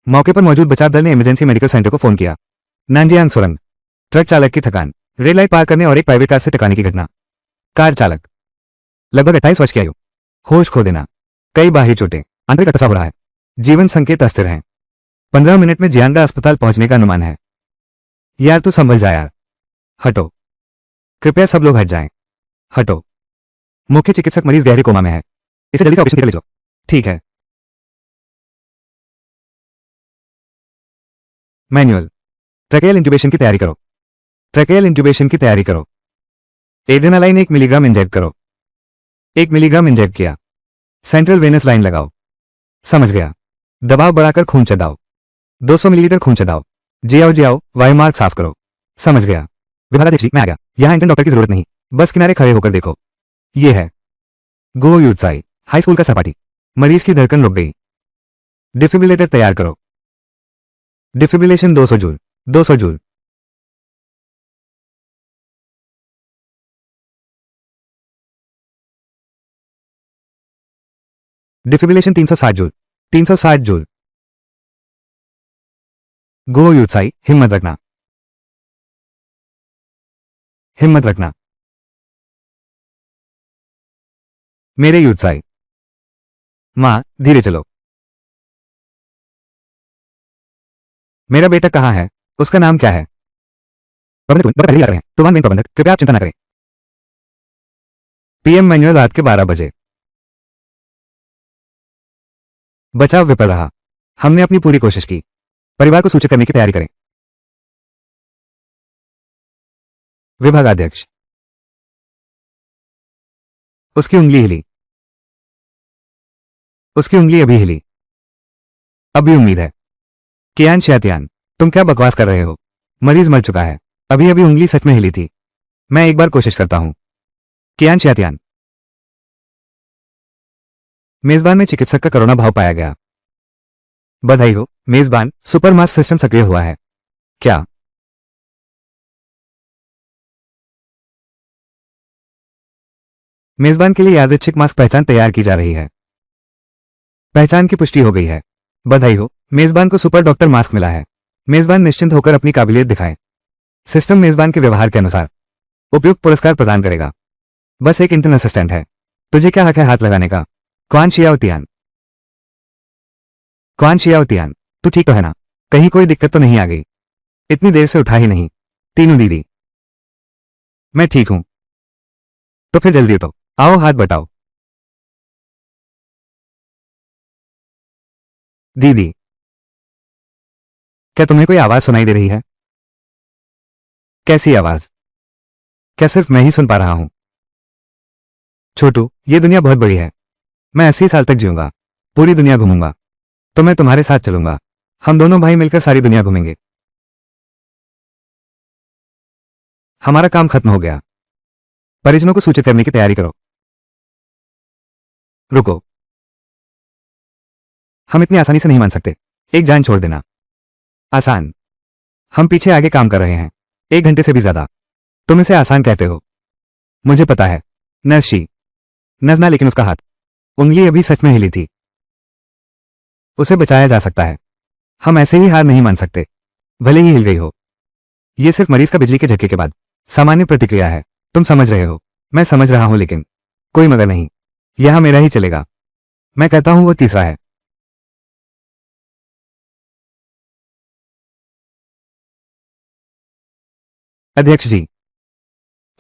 मौके पर मौजूद बचाव दल ने इमरजेंसी मेडिकल सेंटर को फोन किया। नानजियांग सुरंग, ट्रक चालक की थकान, रेड लाइट पार करने और एक प्राइवेट कार से टकराने की घटना। कार चालक लगभग 28 वर्ष की आयु, होश खो देना, कई बाहरी चोटें, आंतरिक अटसा हो रहा है, जीवन संकेत अस्थिर हैं। 15 मिनट में जियांगा अस्पताल पहुंचने का अनुमान है। यार तू संभल जा यार। हटो, कृपया सब लोग हट जाएं। हटो। मुख्य चिकित्सक मरीज गहरे कोमा में है, इसे जल्दी से ऑपरेशन के लिए ले जाओ। ठीक है। मैनुअल, ट्रैकेयल इंट्यूबेशन की तैयारी करो। ट्रैकेयल इंट्यूबेशन की तैयारी करो। एड्रेनालाइन 1 मिलीग्राम इंजेक्ट करो। 1 मिलीग्राम इंजेक्ट किया। सेंट्रल वेनस लाइन लगाओ। समझ गया। दबाव बढ़ाकर खून चढ़ाओ। 200 मिलीलीटर खून चढ़ाओ। जी आओ, वायुमार्ग साफ करो। समझ गया। विभागाध्यक्ष जी, मैं आ गया। यहां इंटर्न डॉक्टर की जरूरत नहीं, बस किनारे खड़े होकर देखो। ये है गो यूत्साई, हाई स्कूल का सहपाठी। मरीज की धड़कन रुक गई। डिफिब्रिलेटर तैयार करो। Defibrillation 200 joule. 200 joule. Defibrillation 360 joule. 360 joule. Go यूत्साई, हिम्मत रखना। हिम्मत रखना। मेरे यूत्साई। मां, धीरे चलो। मेरा बेटा कहाँ है? उसका नाम क्या है? प्रबंधक पहले ही आ रहे हैं। तुमान मेन प्रबंधक, कृपया आप चिंता न करें। पीएम मैनुअल रात के 12 बजे। बचाव विफल रहा। हमने अपनी पूरी कोशिश की। परिवार को सूचित करने की तैयारी करें। विभागाध्यक्ष। उसकी उंगली हिली। उसकी उंगली अभी हिली। अभी उम्मीद है। कियान शैतियान, तुम क्या बकवास कर रहे हो? मरीज मर चुका है। अभी अभी उंगली सच में हिली थी। मैं एक बार कोशिश करता हूं। कियान शैतियान। मेजबान में चिकित्सक का करुणा भाव पाया गया। बधाई हो मेजबान, सुपर मास्क सिस्टम सक्रिय हुआ है। क्या? मेजबान के लिए यादृच्छिक मास्क पहचान तैयार की जा रही है। पहचान की पुष्टि हो गई है। बधाई हो, मेजबान को सुपर डॉक्टर मास्क मिला है। मेजबान निश्चिंत होकर अपनी काबिलियत दिखाए। सिस्टम मेजबान के व्यवहार के अनुसार उपयुक्त पुरस्कार प्रदान करेगा। बस एक इंटर्न असिस्टेंट है। तुझे क्या हक है हाथ लगाने का? क्वान शियाओतियान। क्वान शियाओतियान, तू ठीक तो है ना? कहीं कोई दिक्कत तो नहीं आ गई? इतनी देर से उठा ही नहीं। तीनों दीदी। मैं ठीक हूं। तो फिर जल्दी उठो। आओ हाथ बटाओ। दीदी, क्या तुम्हें कोई आवाज सुनाई दे रही है? कैसी आवाज? क्या सिर्फ मैं ही सुन पा रहा हूं? छोटू, ये दुनिया बहुत बड़ी है। मैं 80 साल तक जीऊंगा। पूरी दुनिया घूमूंगा। तो मैं तुम्हारे साथ चलूंगा। हम दोनों भाई मिलकर सारी दुनिया घूमेंगे। हमारा काम खत्म हो गया। परिजनों को सूचित करने की तैयारी करो। रुको। हम इतनी आसानी से नहीं मान सकते। एक जान छोड़ देना आसान। हम पीछे आगे काम कर रहे हैं 1 घंटे से भी ज्यादा। तुम इसे आसान कहते हो। मुझे पता है। नर्शी। नजना, लेकिन उसका हाथ, उंगली अभी सच में हिली थी। उसे बचाया जा सकता है। हम ऐसे ही हार नहीं मान सकते, भले ही हिल गई हो। यह सिर्फ मरीज का बिजली के झटके के बाद सामान्य प्रतिक्रिया है। तुम समझ रहे हो? मैं समझ रहा हूं, लेकिन कोई मगर नहीं। यहां मेरा ही चलेगा। मैं कहता हूं वो तीसरा है। अध्यक्ष जी।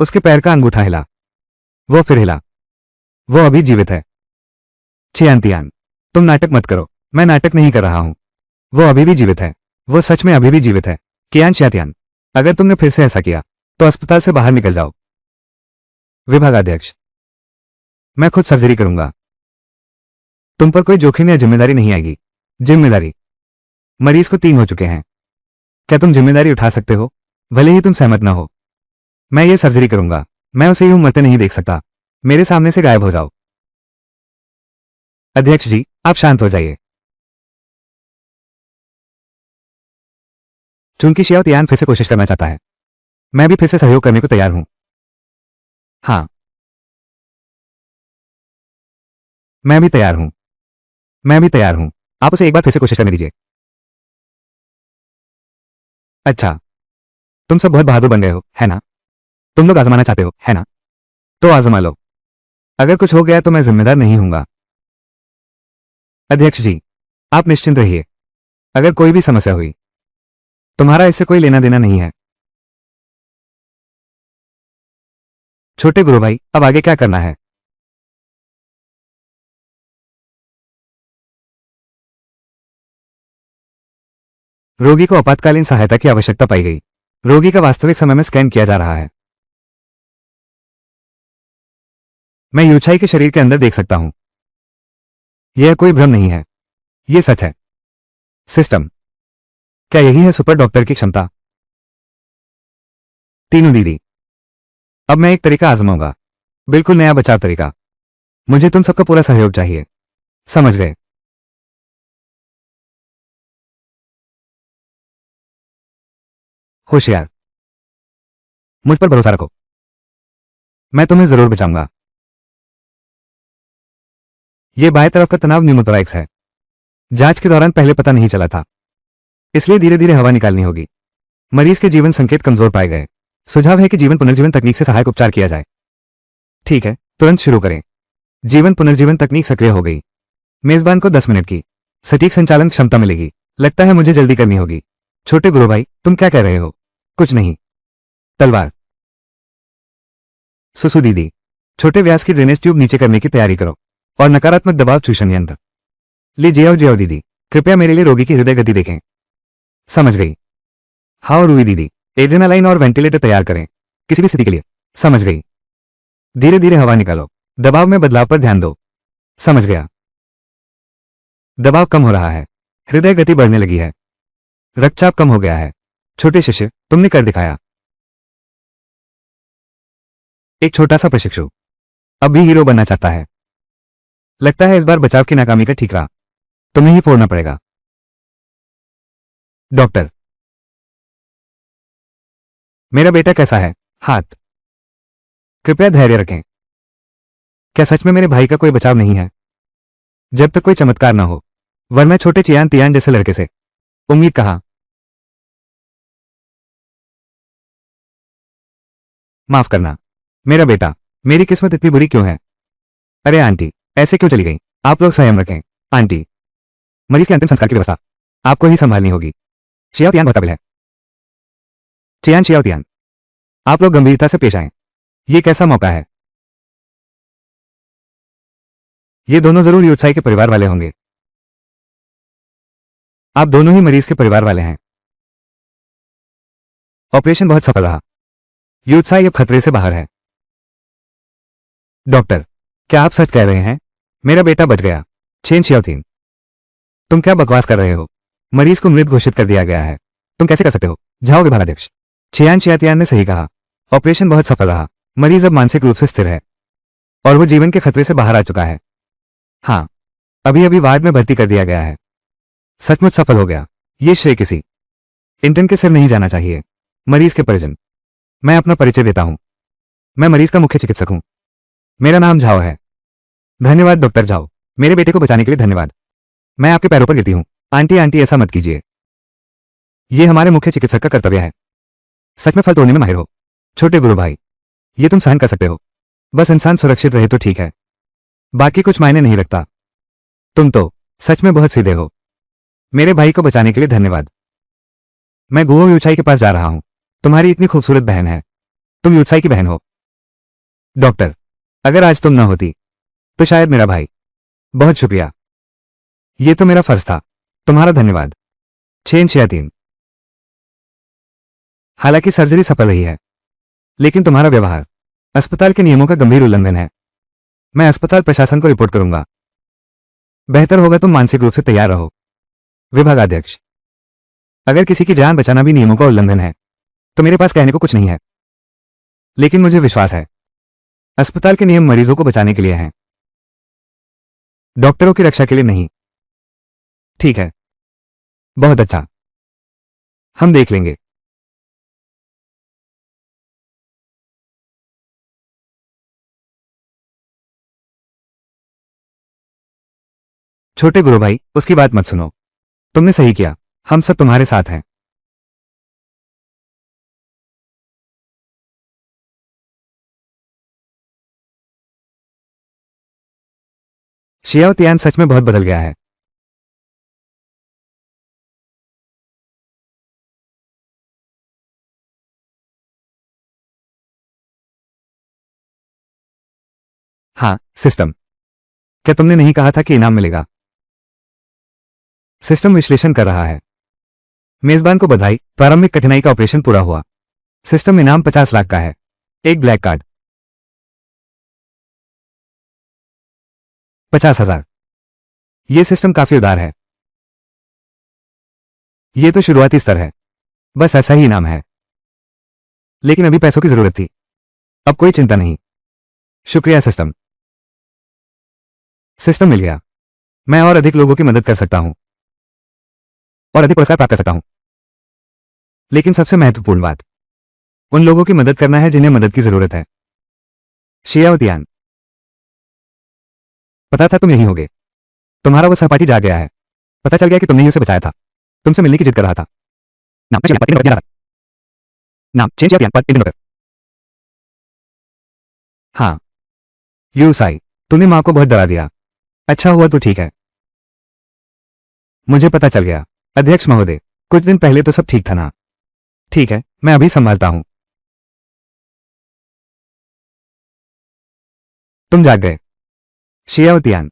उसके पैर का अंगूठा हिला। वो फिर हिला। वो अभी जीवित है। छियानतियान, तुम नाटक मत करो। मैं नाटक नहीं कर रहा हूं। वो अभी भी जीवित है। वो सच में अभी भी जीवित है। कियान शातियान, अगर तुमने फिर से ऐसा किया तो अस्पताल से बाहर निकल जाओ। विभागाध्यक्ष। मैं खुद सर्जरी करूंगा। तुम पर कोई जोखिम या जिम्मेदारी नहीं आएगी। जिम्मेदारी? मरीज को 3 हो चुके हैं। क्या तुम जिम्मेदारी उठा सकते हो? भले ही तुम सहमत न हो। मैं ये सर्जरी करूंगा। मैं उसे यूं मरते नहीं देख सकता। मेरे सामने से गायब हो जाओ। अध्यक्ष जी, आप शांत हो जाइए। चूंकि शियाओ तियान फिर से कोशिश करना चाहता है, मैं भी फिर से सहयोग करने को तैयार हूं। हाँ, मैं भी तैयार हूं। मैं भी तैयार हूं। आप उसे एक बार फिर से कोशिश करने दीजिए। अच्छा, तुम सब बहुत बहादुर बन गए हो, है ना? तुम लोग आजमाना चाहते हो, है ना? तो आजमा लो। अगर कुछ हो गया तो मैं जिम्मेदार नहीं हूंगा। अध्यक्ष जी, आप निश्चिंत रहिए। अगर कोई भी समस्या हुई, तुम्हारा इससे कोई लेना देना नहीं है। छोटे गुरु भाई, अब आगे क्या करना है? रोगी को आपातकालीन सहायता की आवश्यकता पाई गई। रोगी का वास्तविक समय में स्कैन किया जा रहा है। मैं यूचाई के शरीर के अंदर देख सकता हूं। यह कोई भ्रम नहीं है, यह सच है। सिस्टम, क्या यही है सुपर डॉक्टर की क्षमता? तीनों दीदी, अब मैं एक तरीका आजमाऊंगा। बिल्कुल नया बचाव तरीका। मुझे तुम सबका पूरा सहयोग चाहिए। समझ गए? होशियार, मुझ पर भरोसा रखो। मैं तुम्हें जरूर बचाऊंगा। यह बाएं तरफ का तनाव न्यूमोथोरैक्स है। जांच के दौरान पहले पता नहीं चला था, इसलिए धीरे धीरे हवा निकालनी होगी। मरीज के जीवन संकेत कमजोर पाए गए। सुझाव है कि जीवन पुनर्जीवन तकनीक से सहायक उपचार किया जाए। ठीक है, तुरंत शुरू करें। जीवन पुनर्जीवन तकनीक सक्रिय हो गई। मेजबान को 10 मिनट की सटीक संचालन क्षमता मिलेगी। लगता है मुझे जल्दी करनी होगी। छोटे गुरु भाई, तुम क्या कह रहे हो? कुछ नहीं। तलवार। सुसु दीदी, छोटे व्यास की ड्रेनेज ट्यूब नीचे करने की तैयारी करो और नकारात्मक दबाव चूषण यंत्र ले जियो दीदी। कृपया मेरे लिए रोगी की हृदय गति देखें। समझ गई। हाँ रूही दीदी, एड्रेनालाइन और वेंटिलेटर तैयार करें किसी भी स्थिति के लिए। समझ गई। धीरे धीरे हवा निकालो। दबाव में बदलाव पर ध्यान दो। समझ गया। दबाव कम हो रहा है। हृदय गति बढ़ने लगी है। रक्तचाप कम हो गया है। छोटे शिष्य, तुमने कर दिखाया। एक छोटा सा प्रशिक्षु अब भी हीरो बनना चाहता है। लगता है इस बार बचाव की नाकामी का ठीकरा तुम्हें ही फोड़ना पड़ेगा। डॉक्टर, मेरा बेटा कैसा है? हाथ। कृपया धैर्य रखें। क्या सच में मेरे भाई का कोई बचाव नहीं है? जब तक कोई चमत्कार ना हो, वरना छोटे चियान तियान जैसे लड़के से उम्मीद कहा। माफ करना मेरा बेटा, मेरी किस्मत इतनी बुरी क्यों है? अरे आंटी, ऐसे क्यों चली गई? आप लोग संयम रखें। आंटी, मरीज के अंतिम संस्कार की व्यवस्था आपको ही संभालनी होगी। शियाओ तियान बहुत काबिल है। चियान शियाओ तियान, आप लोग गंभीरता से पेश आएं। ये कैसा मौका है? ये दोनों जरूर यूत्साई के परिवार वाले होंगे। आप दोनों ही मरीज के परिवार वाले हैं। ऑपरेशन बहुत सफल रहा। यूत्साई अब खतरे से बाहर है। डॉक्टर, क्या आप सच कह रहे हैं? मेरा बेटा बच गया। छेन शियाओतिन, तुम क्या बकवास कर रहे हो? मरीज को मृत घोषित कर दिया गया है। तुम कैसे कर सकते हो? जाओ विभागाध्यक्ष। छियान शियातियान ने सही कहा। ऑपरेशन बहुत सफल रहा। मरीज अब मानसिक रूप से स्थिर है और वो जीवन के खतरे से बाहर आ चुका है। हाँ, अभी अभी वार्ड में भर्ती कर दिया गया है। सचमुच सफल हो गया। ये श्रेय किसी इंटर्न के सिर नहीं जाना चाहिए। मरीज के परिजन, मैं अपना परिचय देता हूं। मैं मरीज का मुख्य चिकित्सक हूं। मेरा नाम झाओ है। धन्यवाद डॉक्टर झाओ, मेरे बेटे को बचाने के लिए धन्यवाद। मैं आपके पैरों पर गिरती हूं। आंटी आंटी, ऐसा मत कीजिए। ये हमारे मुख्य चिकित्सक का कर्तव्य है। सच में फल तोड़ने में माहिर हो। छोटे गुरु भाई, ये तुम सहन कर सकते हो। बस इंसान सुरक्षित रहे तो ठीक है, बाकी कुछ मायने नहीं रखता। तुम तो सच में बहुत सीधे हो। मेरे भाई को बचाने के लिए धन्यवाद। मैं गुओ यूचाई के पास जा रहा हूं। तुम्हारी इतनी खूबसूरत बहन है। तुम यूचाई की बहन हो। डॉक्टर, अगर आज तुम न होती तो शायद मेरा भाई। बहुत शुक्रिया। ये तो मेरा फर्ज था। तुम्हारा धन्यवाद। छेन शियातीन, हालांकि सर्जरी सफल रही है, लेकिन तुम्हारा व्यवहार अस्पताल के नियमों का गंभीर उल्लंघन है। मैं अस्पताल प्रशासन को रिपोर्ट करूंगा। बेहतर होगा तुम मानसिक रूप से तैयार रहो। विभागाध्यक्ष, अगर किसी की जान बचाना भी नियमों का उल्लंघन है तो मेरे पास कहने को कुछ नहीं है, लेकिन मुझे विश्वास है अस्पताल के नियम मरीजों को बचाने के लिए हैं, डॉक्टरों की रक्षा के लिए नहीं। ठीक है, बहुत अच्छा, हम देख लेंगे। छोटे गुरु भाई, उसकी बात मत सुनो। तुमने सही किया। हम सब तुम्हारे साथ हैं। शियाओतियान सच में बहुत बदल गया है। हाँ, सिस्टम। क्या तुमने नहीं कहा था कि इनाम मिलेगा? सिस्टम विश्लेषण कर रहा है। मेजबान को बधाई, प्रारंभिक कठिनाई का ऑपरेशन पूरा हुआ। सिस्टम इनाम 50 लाख का है। एक ब्लैक कार्ड। 50,000। यह सिस्टम काफी उदार है। यह तो शुरुआती स्तर है। बस ऐसा ही इनाम है। लेकिन अभी पैसों की जरूरत थी। अब कोई चिंता नहीं। शुक्रिया सिस्टम। सिस्टम मिल गया। मैं और अधिक लोगों की मदद कर सकता हूं और अधिक पुरस्कार प्राप्त कर सकता हूं। लेकिन सबसे महत्वपूर्ण बात उन लोगों की मदद करना है जिन्हें मदद की जरूरत है। शियाओतियान, पता था तुम यही होगे। तुम्हारा वो सहपाठी जाग गया है। पता चल गया कि तुमने ही उसे बचाया था। तुमसे मिलने की जिद कर रहा था। नाम चेंज या पर इंडियन डॉक्टर। हाँ, यूसाई, तूने मां को बहुत डरा दिया। अच्छा हुआ तो ठीक है। मुझे पता चल गया। अध्यक्ष महोदय, कुछ दिन पहले तो सब ठीक था ना? ठीक है, मैं अभी संभालता हूं। तुम जाग गए। शियाओतियान,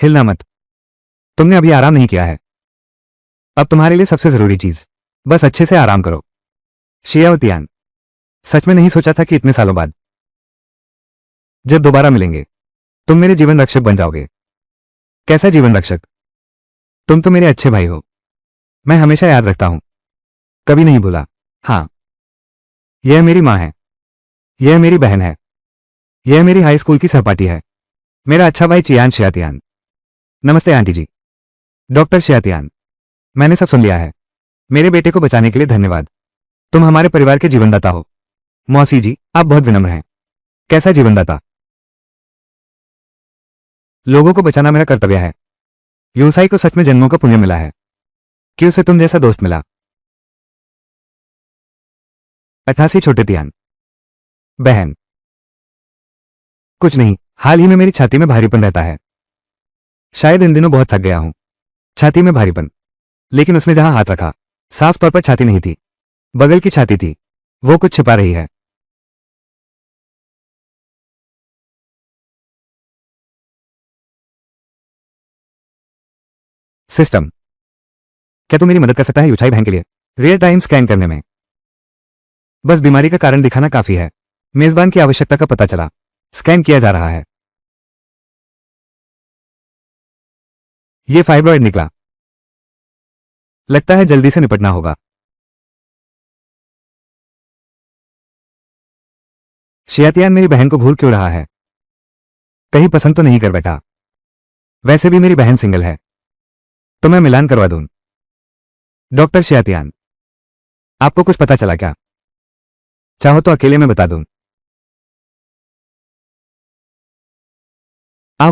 हिलना मत। तुमने अभी आराम नहीं किया है। अब तुम्हारे लिए सबसे जरूरी चीज, बस अच्छे से आराम करो। शियाओतियान, सच में नहीं सोचा था कि इतने सालों बाद जब दोबारा मिलेंगे तुम मेरे जीवन रक्षक बन जाओगे। कैसा जीवन रक्षक? तुम तो मेरे अच्छे भाई हो। मैं हमेशा याद रखता हूं। कभी नहीं भूला। हाँ, यह मेरी मां है। यह मेरी बहन है। यह मेरी हाई स्कूल की सहपाठी है। मेरा अच्छा भाई चियान शियातियान। नमस्ते आंटी जी। डॉक्टर शियातियान, मैंने सब सुन लिया है। मेरे बेटे को बचाने के लिए धन्यवाद। तुम हमारे परिवार के जीवनदाता हो। मौसी जी, आप बहुत विनम्र हैं। कैसा जीवनदाता? लोगों को बचाना मेरा कर्तव्य है। यूसाई को सच में जन्मों का पुण्य मिला है कि उसे तुम जैसा दोस्त मिला। 88 छोटे तियान। बहन, कुछ नहीं, हाल ही में मेरी छाती में भारीपन रहता है। शायद इन दिनों बहुत थक गया हूं। छाती में भारीपन। लेकिन उसने जहां हाथ रखा, साफ तौर पर छाती नहीं थी, बगल की छाती थी। वो कुछ छिपा रही है। सिस्टम, क्या तू मेरी मदद कर सकता है यूचाई बहन के लिए रियल टाइम स्कैन करने में? बस बीमारी का कारण दिखाना काफी है। मेजबान की आवश्यकता का पता चला। स्कैन किया जा रहा है। ये फाइब्रॉइड निकला। लगता है जल्दी से निपटना होगा। शियातियान मेरी बहन को घूर क्यों रहा है? कहीं पसंद तो नहीं कर बैठा? वैसे भी मेरी बहन सिंगल है, तो मैं मिलान करवा दूं। डॉक्टर शियातियान, आपको कुछ पता चला क्या? चाहो तो अकेले में बता दूं।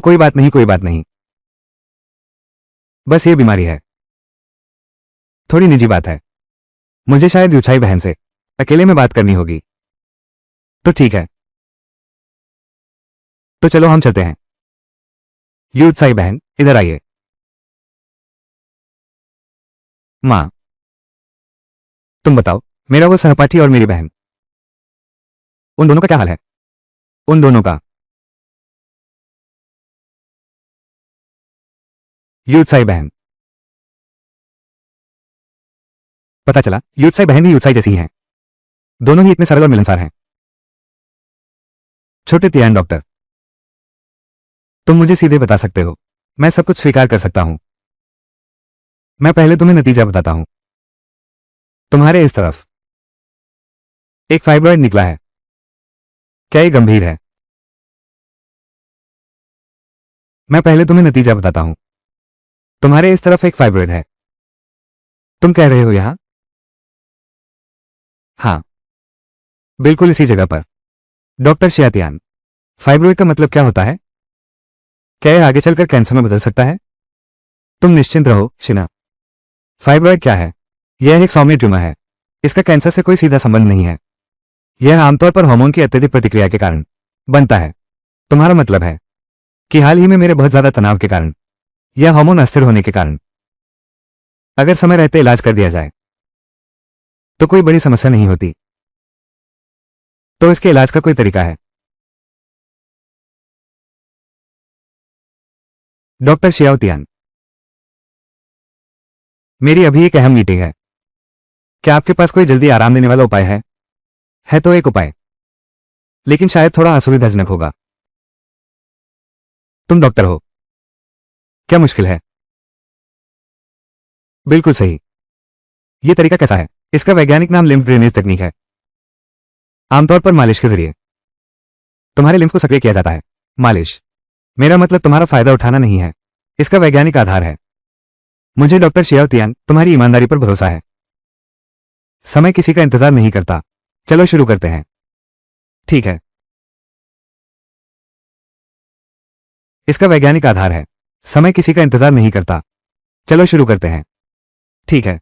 कोई बात नहीं, कोई बात नहीं। बस ये बीमारी है। थोड़ी निजी बात है। मुझे शायद यूचाई बहन से अकेले में बात करनी होगी। तो ठीक है, तो चलो हम चलते हैं। यूचाई बहन, इधर आइए। मां, तुम बताओ, मेरा वो सहपाठी और मेरी बहन, उन दोनों का क्या हाल है? उन दोनों का? यूचाई बहन। पता चला यूचाई बहन भी यूचाई जैसी ही हैं। दोनों ही इतने सरल और मिलनसार हैं। छोटे तियान डॉक्टर, तुम मुझे सीधे बता सकते हो। मैं सब कुछ स्वीकार कर सकता हूं। मैं पहले तुम्हें नतीजा बताता हूं। तुम्हारे इस तरफ एक फाइब्रॉइड निकला है। क्या ये गंभीर है? मैं पहले तुम्हें नतीजा बताता हूं। तुम्हारे इस तरफ एक फाइब्रॉइड है। तुम कह रहे हो यहां? हाँ, बिल्कुल इसी जगह पर। डॉक्टर शियातियान, फाइब्रॉइड का मतलब क्या होता है? क्या यह आगे चलकर कैंसर में बदल सकता है? तुम निश्चिंत रहो शिना। फाइब्रॉइड क्या है? यह एक सौम्य ट्यूमर है। इसका कैंसर से कोई सीधा संबंध नहीं है। यह आमतौर पर हार्मोन की अत्यधिक प्रतिक्रिया के कारण बनता है। तुम्हारा मतलब है कि हाल ही में मेरे बहुत ज्यादा तनाव के कारण या हार्मोन अस्थिर होने के कारण अगर समय रहते इलाज कर दिया जाए तो कोई बड़ी समस्या नहीं होती। तो इसके इलाज का कोई तरीका है? डॉक्टर शियाओतियान, मेरी अभी एक अहम मीटिंग है। क्या आपके पास कोई जल्दी आराम देने वाला उपाय है? है तो एक उपाय, लेकिन शायद थोड़ा असुविधाजनक होगा। तुम डॉक्टर हो, क्या मुश्किल है? बिल्कुल सही। यह तरीका कैसा है? इसका वैज्ञानिक नाम लिम्फ ड्रेनेज तकनीक है। आमतौर पर मालिश के जरिए तुम्हारे लिम्फ को सक्रिय किया जाता है। मालिश, मेरा मतलब तुम्हारा फायदा उठाना नहीं है, इसका वैज्ञानिक आधार है। मुझे डॉक्टर शियाओतियान तुम्हारी ईमानदारी पर भरोसा है। समय किसी का इंतजार नहीं करता। चलो शुरू करते हैं। ठीक है, इसका वैज्ञानिक आधार है। समय किसी का इंतजार नहीं करता। चलो शुरू करते हैं। ठीक है,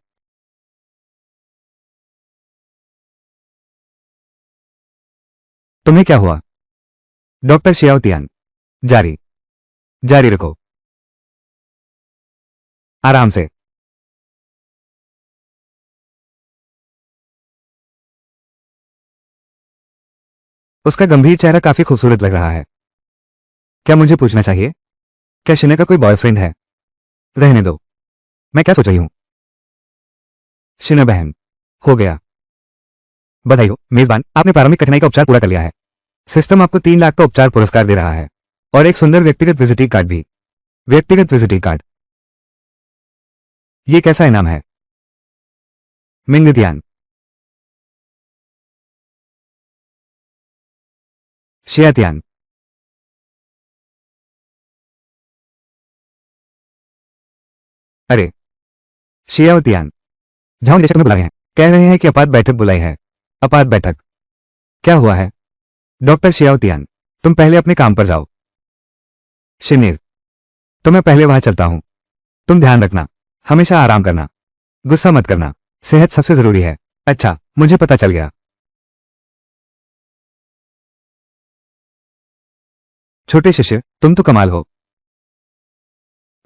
तुम्हें क्या हुआ? डॉक्टर शियाओतियान, जारी जारी रखो, आराम से। उसका गंभीर चेहरा काफी खूबसूरत लग रहा है। क्या मुझे पूछना चाहिए, क्या शिने का कोई बॉयफ्रेंड है? रहने दो, मैं क्या सोच रही हूं? शिना बहन, हो गया। बधाई हो मेजबान, आपने प्रारंभिक कठिनाई का उपचार पूरा कर लिया है। सिस्टम आपको 3 लाख का उपचार पुरस्कार दे रहा है और एक सुंदर व्यक्तिगत विजिटिंग कार्ड भी। व्यक्तिगत विजिटिंग कार्ड, ये कैसा इनाम है? मिंगतियान, शियातियान, अरे शियाओतियान, झाओ निदेशक में बुलाए हैं, कह रहे हैं कि आपात बैठक बुलाई है। आपात बैठक, क्या हुआ है? डॉक्टर शियाओतियान, तुम पहले अपने काम पर जाओ। शिनिर, तो मैं पहले वहां चलता हूं। तुम ध्यान रखना, हमेशा आराम करना, गुस्सा मत करना, सेहत सबसे जरूरी है। अच्छा, मुझे पता चल गया। छोटे शिष्य, तुम तो कमाल हो।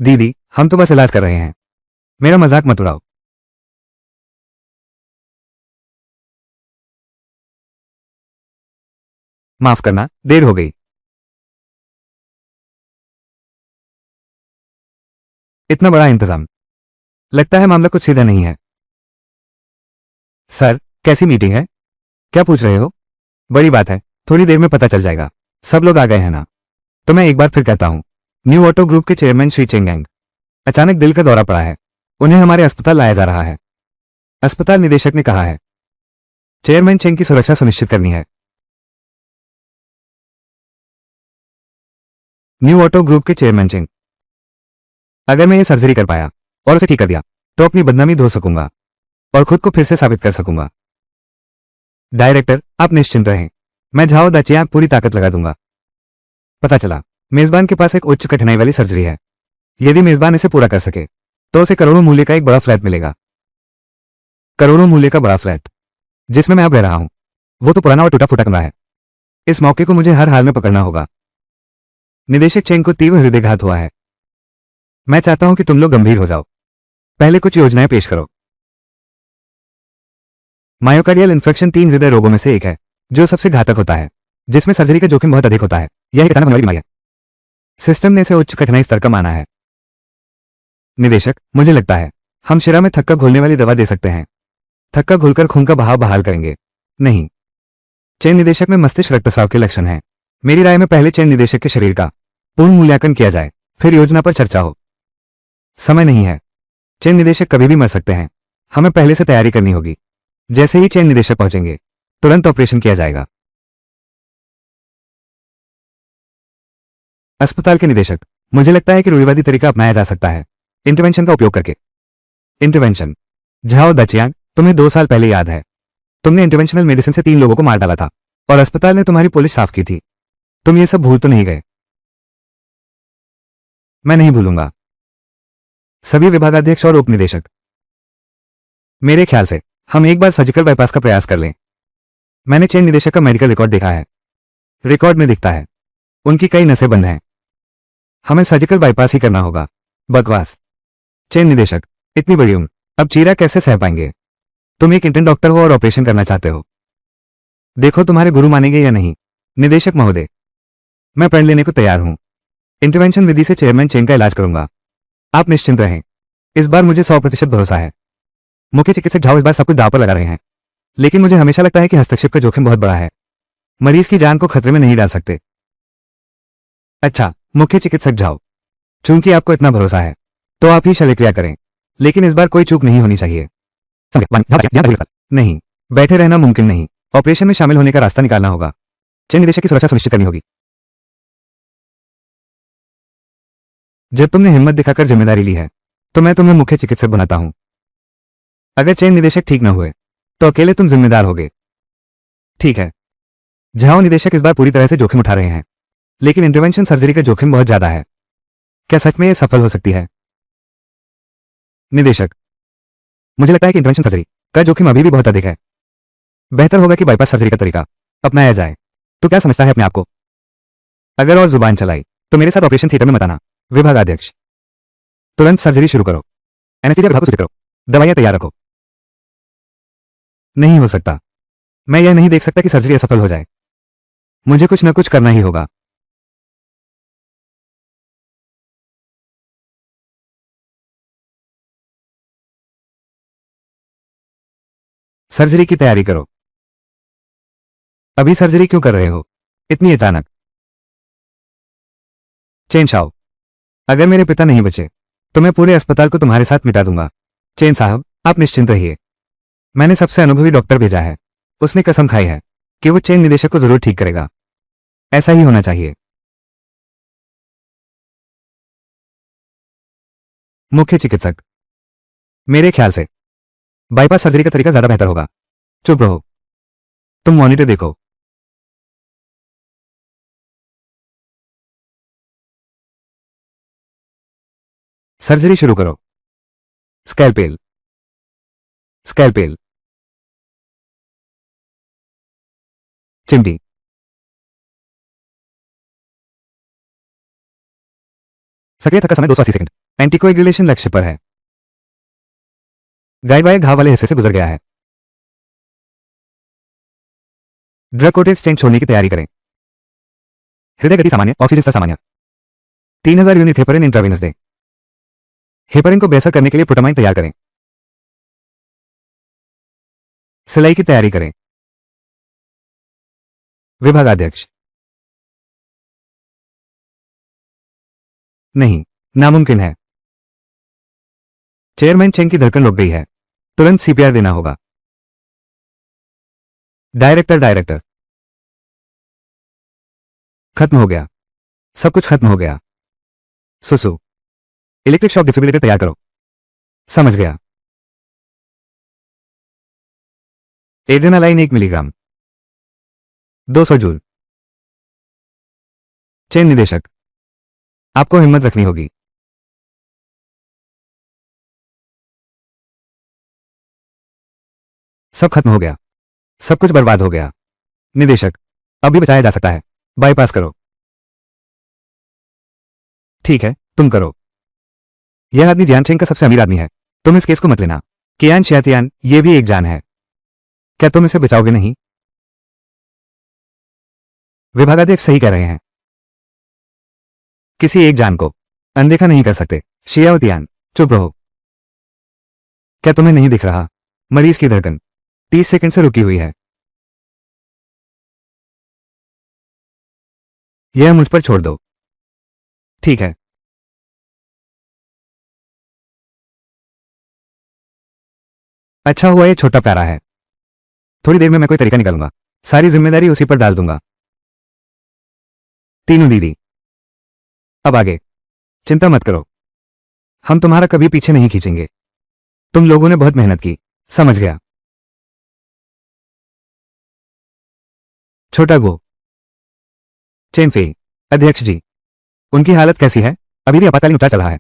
दीदी, हम तो बस इलाज कर रहे हैं, मेरा मजाक मत उड़ाओ। माफ करना, देर हो गई। इतना बड़ा इंतजाम, लगता है मामला कुछ सीधा नहीं है। सर, कैसी मीटिंग है? क्या पूछ रहे हो? बड़ी बात है, थोड़ी देर में पता चल जाएगा। सब लोग आ गए हैं ना? तो मैं एक बार फिर कहता हूं, न्यू ऑटो ग्रुप के चेयरमैन श्री चेंगेंग अचानक दिल का दौरा पड़ा है। उन्हें हमारे अस्पताल लाया जा रहा है। अस्पताल निदेशक ने कहा है चेयरमैन चेंग की सुरक्षा सुनिश्चित करनी है। न्यू ऑटो ग्रुप के चेयरमैन चेंग, अगर मैं ये सर्जरी कर पाया और उसे ठीक कर दिया तो अपनी बदनामी धो सकूंगा और खुद को फिर से साबित कर सकूंगा। डायरेक्टर, आप निश्चिंत रहें, मैं झाओ दाचियां पूरी ताकत लगा दूंगा। पता चला, मेजबान के पास एक उच्च कठिनाई वाली सर्जरी है। यदि मेजबान इसे पूरा कर सके तो उसे करोड़ों मूल्य का एक बड़ा फ्लैट मिलेगा। करोड़ों मूल्य का बड़ा फ्लैट, जिसमें मैं अब रह रहा हूं, वो तो पुराना और टूटा फूटा कमरा है। इस मौके को मुझे हर हाल में पकड़ना होगा। निदेशक चेंग को तीव्र हृदयघात हुआ है। मैं चाहता हूं कि तुम लोग गंभीर हो जाओ। पहले कुछ योजनाएं पेश करो। मायोकार्डियल इन्फेक्शन 3 हृदय रोगों में से एक है जो सबसे घातक होता है, जिसमें सर्जरी का जोखिम बहुत अधिक होता है। यह एक अचानक होने वाली बीमारी है। सिस्टम ने इसे उच्च कठिनाई स्तर का माना है। निदेशक, मुझे लगता है हम शिरा में थक्का घोलने वाली दवा दे सकते हैं। थक्का घोलकर खून का बहाव बहाल करेंगे। नहीं, चयन निदेशक में मस्तिष्क रक्तस्राव के लक्षण हैं। मेरी राय में पहले चयन निदेशक के शरीर का पूर्ण मूल्यांकन किया जाए, फिर योजना पर चर्चा हो। समय नहीं है, चयन निदेशक कभी भी मर सकते हैं। हमें पहले से तैयारी करनी होगी। जैसे ही चयन निदेशक पहुंचेंगे तुरंत ऑपरेशन किया जाएगा। अस्पताल के निदेशक, मुझे लगता है कि रूढ़िवादी तरीका अपनाया जा सकता है, इंटरवेंशन का उपयोग करके। इंटरवेंशन, झाओ दचियांग, तुम्हें 2 साल पहले याद है, तुमने इंटरवेंशनल मेडिसिन से 3 लोगों को मार डाला था और अस्पताल ने तुम्हारी पुलिस साफ की थी। तुम ये सब भूल तो नहीं गए? मैं नहीं भूलूंगा। सभी विभागाध्यक्ष और उपनिदेशक, मेरे ख्याल से हम एक बार सर्जिकल बाईपास का प्रयास कर लें। मैंने चयन निदेशक का मेडिकल रिकॉर्ड देखा है। रिकॉर्ड में दिखता है उनकी कई नसें बंद हैं। हमें सर्जिकल बाईपास ही करना होगा। बकवास। चेन निदेशक, इतनी बड़ी उम्र, अब चीरा कैसे सह पाएंगे? तुम एक इंटर्न डॉक्टर हो और ऑपरेशन करना चाहते हो। देखो तुम्हारे गुरु मानेंगे या नहीं। निदेशक महोदय, मैं प्रण लेने को तैयार हूं। इंटरवेंशन विधि से चेयरमैन चेन का इलाज करूंगा। आप निश्चिंत रहें, इस बार मुझे 100% भरोसा है। मुख्य चिकित्सक झाओ इस बार सब कुछ दांव पर लगा रहे हैं, लेकिन मुझे हमेशा लगता है कि हस्तक्षेप का जोखिम बहुत बड़ा है। मरीज की जान को खतरे में नहीं डाल सकते। अच्छा, मुख्य चिकित्सक झाओ, चूंकि आपको इतना भरोसा है तो आप ही शल्यक्रिया करें, लेकिन इस बार कोई चूक नहीं होनी चाहिए। नहीं, बैठे रहना मुमकिन नहीं। ऑपरेशन में शामिल होने का रास्ता निकालना होगा। चेन निदेशक की सुरक्षा सुनिश्चित करनी होगी। जब तुमने हिम्मत दिखाकर जिम्मेदारी ली है तो मैं तुम्हें मुख्य चिकित्सक बनाता हूं। अगर चेन निदेशक ठीक न हुए तो अकेले तुम जिम्मेदार होगे। ठीक है। झाओ निदेशक इस बार पूरी तरह से जोखिम उठा रहे हैं, लेकिन इंटरवेंशन सर्जरी का जोखिम बहुत ज्यादा है। क्या सच में यह सफल हो सकती है? निदेशक, मुझे लगता है कि इंटरवेंशन सर्जरी का जोखिम अभी भी बहुत अधिक है। बेहतर होगा कि बाईपास सर्जरी का तरीका अपनाया जाए। तो क्या समझता है अपने आप को? अगर और जुबान चलाई तो मेरे साथ ऑपरेशन थिएटर में मत आना। विभागाध्यक्ष, तुरंत सर्जरी शुरू करो। एनेस्थीसिया विभाग को सूचित करो। दवाइयां तैयार रखो। नहीं हो सकता। मैं यह नहीं देख सकता कि सर्जरी असफल हो जाए। मुझे कुछ न कुछ करना ही होगा। सर्जरी की तैयारी करो। अभी सर्जरी क्यों कर रहे हो इतनी अचानक? चेन शाओ, अगर मेरे पिता नहीं बचे तो मैं पूरे अस्पताल को तुम्हारे साथ मिटा दूंगा। चेन साहब, आप निश्चिंत रहिए। मैंने सबसे अनुभवी डॉक्टर भेजा है। उसने कसम खाई है कि वो चेन निदेशक को जरूर ठीक करेगा। ऐसा ही होना चाहिए। मुख्य चिकित्सक, मेरे ख्याल से बाईपास सर्जरी का तरीका ज्यादा बेहतर होगा। चुप रहो। तुम मॉनिटर देखो। सर्जरी शुरू करो। स्कैल्पेल, स्कैल्पेल, चिमटी। सक्रिय थक का समय 280 सेकंड। एंटीकोएगुलेशन लक्ष्य पर है। गाइड वायर घाव वाले हिस्से से गुजर गया है। ड्रग कोटेड स्टेंट छोड़ने की तैयारी करें। हृदय गति सामान्य, ऑक्सीजन स्तर सामान्य। 3000 यूनिट हेपरिन इंट्रावेनस दें। हेपरिन को बेहतर करने के लिए प्रोटामाइन तैयार करें। सिलाई की तैयारी करें। विभागाध्यक्ष, नहीं, नामुमकिन है। चेयरमैन चेंग की धड़कन रुक गई है। तुरंत सीपीआर देना होगा। डायरेक्टर, डायरेक्टर, खत्म हो गया। सब कुछ खत्म हो गया। सुसु, इलेक्ट्रिक शॉक डिफिब्रिलेटर तैयार करो। समझ गया। Adrenaline 1 milligram. 200 जूल। चेन निदेशक, आपको हिम्मत रखनी होगी। सब खत्म हो गया। सब कुछ बर्बाद हो गया। निदेशक, अभी बचाया जा सकता है। बाईपास करो। ठीक है, तुम करो। यह आदमी जियान चेंग का सबसे अमीर आदमी है। तुम इस केस को मत लेना। कियान शियातियान, ये भी एक जान है। क्या तुम इसे बचाओगे नहीं? विभागाध्यक्ष सही कह रहे हैं। किसी एक जान को अनदेखा नहीं कर सकते। शियाओतियान, चुप रहो। क्या तुम्हें नहीं दिख रहा? मरीज की धड़कन 30 सेकंड से रुकी हुई है। यह मुझ पर छोड़ दो। ठीक है। अच्छा हुआ ये छोटा प्यारा है। थोड़ी देर में मैं कोई तरीका निकालूंगा। सारी जिम्मेदारी उसी पर डाल दूंगा। तीनों दीदी, अब आगे। चिंता मत करो, हम तुम्हारा कभी पीछे नहीं खींचेंगे। तुम लोगों ने बहुत मेहनत की। समझ गया। छोटा गो, चेनफेई, अध्यक्ष जी, उनकी हालत कैसी है? अभी भी आपातकालीन उपचार चल रहा है।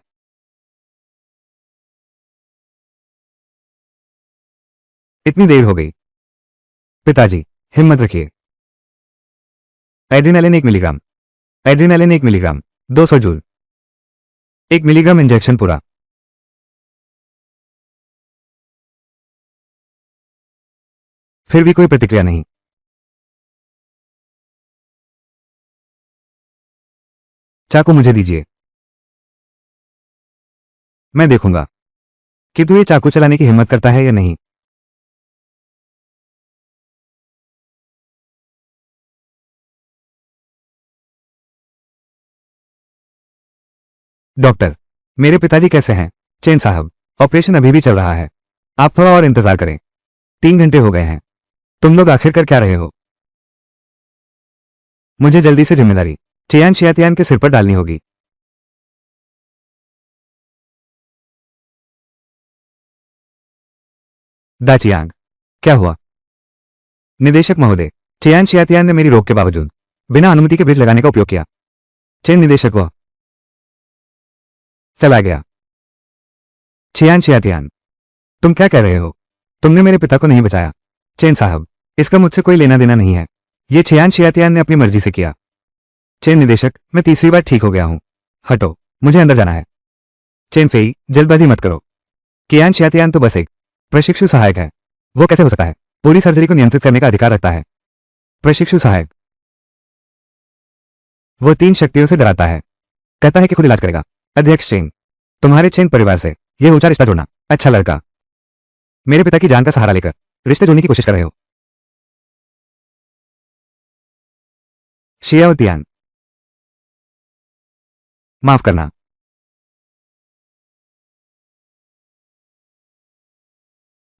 इतनी देर हो गई। पिताजी, हिम्मत रखिए। Adrenaline 1 milligram. Adrenaline 1 milligram. 200 joule. 1 milligram injection पूरा। फिर भी कोई प्रतिक्रिया नहीं। चाकू मुझे दीजिए। मैं देखूंगा कि तू ये चाकू चलाने की हिम्मत करता है या नहीं। डॉक्टर, मेरे पिताजी कैसे हैं? चेन साहब, ऑपरेशन अभी भी चल रहा है। आप थोड़ा और इंतजार करें। 3 घंटे हो गए हैं। तुम लोग आखिर कर क्या रहे हो? मुझे जल्दी से जिम्मेदारी चियान शियातियान के सिर पर डालनी होगी। दाचियांग, क्या हुआ? निदेशक महोदय, चियान शियातियान ने मेरी रोक के बावजूद बिना अनुमति के ब्रिज लगाने का उपयोग किया। चेन निदेशक वह चला गया। चियान शियातियान, तुम क्या कह रहे हो? तुमने मेरे पिता को नहीं बचाया। चेन साहब, इसका मुझसे कोई लेना देना नहीं है। ये चियान शियातियान ने अपनी मर्जी से किया। चेन निदेशक, मैं तीसरी बार ठीक हो गया हूं। हटो, मुझे अंदर जाना है। चेन फेई, जल्दबाजी मत करो। कियान शियातियान तो बस एक प्रशिक्षु सहायक है। वो कैसे हो सकता है? पूरी सर्जरी को नियंत्रित करने का अधिकार रखता है। प्रशिक्षु सहायक, वो 3 शक्तियों से डराता है। कहता है कि खुद इलाज करेगा। अध्यक्ष चेन, तुम्हारे चेन परिवार से यह ऊंचा रिश्ता जोड़ना अच्छा लड़का। मेरे पिता की जान का सहारा लेकर रिश्ते जोड़ने की कोशिश कर रहे हो। शियाओतियान, माफ करना।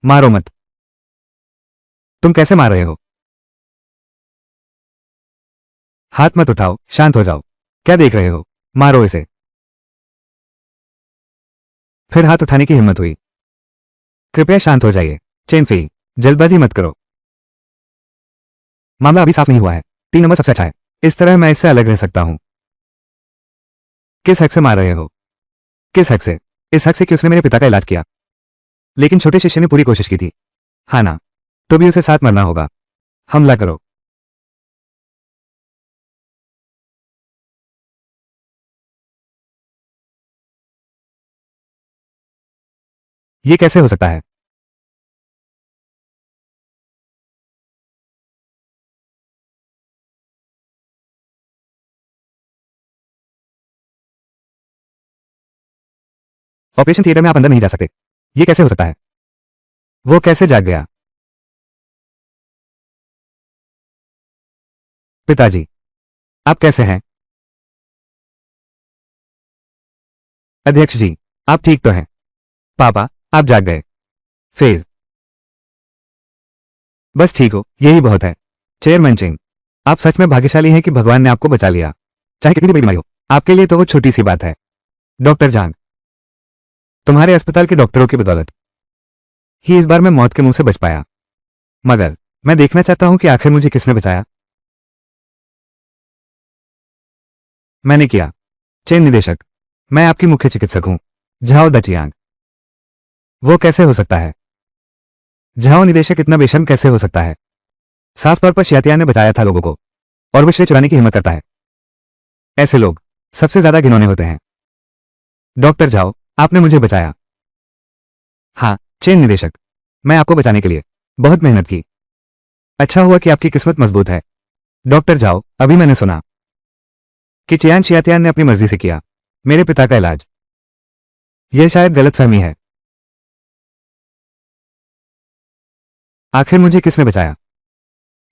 मारो मत। तुम कैसे मार रहे हो? हाथ मत उठाओ, शांत हो जाओ। क्या देख रहे हो? मारो इसे। फिर हाथ उठाने की हिम्मत हुई। कृपया शांत हो जाइए। चेन फेई, जल्दबाजी मत करो। मामला अभी साफ नहीं हुआ है। 3 नंबर सबसे अच्छा है। इस तरह मैं इससे अलग रह सकता हूं। किस हक से मार रहे हो? किस हक से? इस हक से कि उसने मेरे पिता का इलाज किया। लेकिन छोटे शिष्य ने पूरी कोशिश की थी। हाँ ना? तो भी उसे साथ मरना होगा। हमला करो। ये कैसे हो सकता है? ऑपरेशन थिएटर में आप अंदर नहीं जा सकते। ये कैसे हो सकता है? वो कैसे जाग गया? पिताजी, आप कैसे हैं? अध्यक्ष जी, आप ठीक तो हैं? पापा, आप जाग गए। फिर बस ठीक हो, यही बहुत है। चेयरमैन चिंग, आप सच में भाग्यशाली हैं कि भगवान ने आपको बचा लिया। चाहे कितनी भी बड़ी बीमारी हो, आपके लिए तो वो छोटी सी बात है। डॉक्टर जांग, तुम्हारे अस्पताल के डॉक्टरों की बदौलत ही इस बार मैं मौत के मुंह से बच पाया। मगर मैं देखना चाहता हूं कि आखिर मुझे किसने बचाया। मैंने किया। चेन निदेशक, मैं आपकी मुख्य चिकित्सक हूं, झाओ दचियांग। वो कैसे हो सकता है? झाओ निदेशक इतना बेशर्म कैसे हो सकता है? साफ तौर पर शियातियान ने बचाया था लोगों को, और वो श्रेय चुराने की हिम्मत करता है। ऐसे लोग सबसे ज्यादा घिनौने होते हैं। डॉक्टर जाओ, आपने मुझे बचाया। हाँ, चेन निदेशक, मैं आपको बचाने के लिए बहुत मेहनत की। अच्छा हुआ कि आपकी किस्मत मजबूत है। डॉक्टर जाओ, अभी मैंने सुना कि चियान शियातियान ने अपनी मर्जी से किया मेरे पिता का इलाज। यह शायद गलतफहमी है। आखिर मुझे किसने बचाया?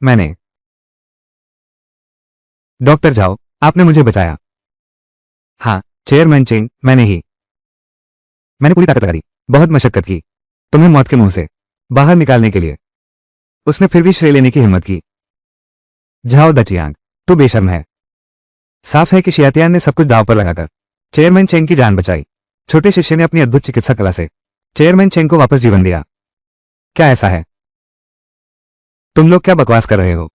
मैंने। डॉक्टर जाओ, आपने मुझे बचाया। हाँ, चेयरमैन चेन, मैंने ही। मैंने पूरी ताकत लगा दी, बहुत मशक्कत की, तुम्हें मौत के मुंह से बाहर निकालने के लिए। उसने फिर भी श्रेय लेने की हिम्मत की। झाओ दचियांग, तू बेशर्म है। साफ है कि शियातियान ने सब कुछ दांव पर लगाकर चेयरमैन चेंग की जान बचाई। छोटे शिष्य ने अपनी अद्भुत चिकित्सा कला से चेयरमैन चेंग को वापस जीवन दिया। क्या ऐसा है? तुम लोग क्या बकवास कर रहे हो?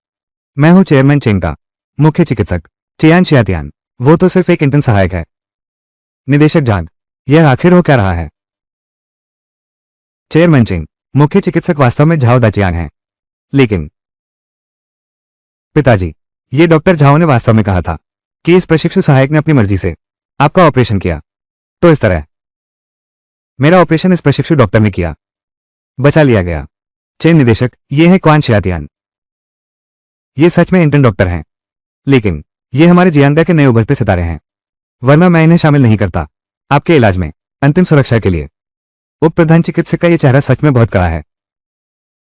मैं हूं चेयरमैन चेंग का मुख्य चिकित्सक, चियान शियातियान। वो तो सिर्फ एक इंटर्न सहायक है। निदेशक जांग, यह आखिर हो क्या रहा है? चेयरमैन चेंग, मुख्य चिकित्सक वास्तव में झाओ दाचियांग हैं। लेकिन पिताजी, ये डॉक्टर झाओ ने वास्तव में कहा था कि इस प्रशिक्षु सहायक ने अपनी मर्जी से आपका ऑपरेशन किया। तो इस तरह मेरा ऑपरेशन इस प्रशिक्षु डॉक्टर ने किया, बचा लिया गया। चेन निदेशक, ये है क्वान शियातियान। ये सच में इंटर्न डॉक्टर हैं, लेकिन ये हमारे जियांगा के नए उभरते सितारे हैं, वरना मैं इन्हें शामिल नहीं करता आपके इलाज में अंतिम सुरक्षा के लिए। उप प्रधान चिकित्सक का ये चेहरा सच में बहुत कड़ा है।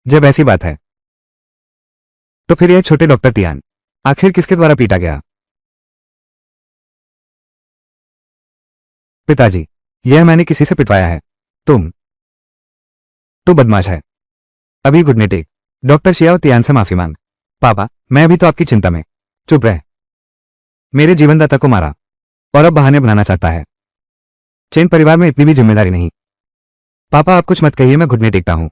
जब ऐसी बात है तो फिर यह छोटे डॉक्टर तियान आखिर किसके द्वारा पीटा गया? पिताजी, यह मैंने किसी से पिटवाया है। तुम तो बदमाश है। अभी घुटने टेक, डॉक्टर शियाओ तियान से माफी मांग। पापा, मैं अभी तो आपकी चिंता में। चुप रह। मेरे जीवनदाता को मारा और अब बहाने बनाना चाहता है। चेन परिवार में इतनी भी जिम्मेदारी नहीं। पापा, आप कुछ मत कहिए, मैं घुटने टेकता हूं।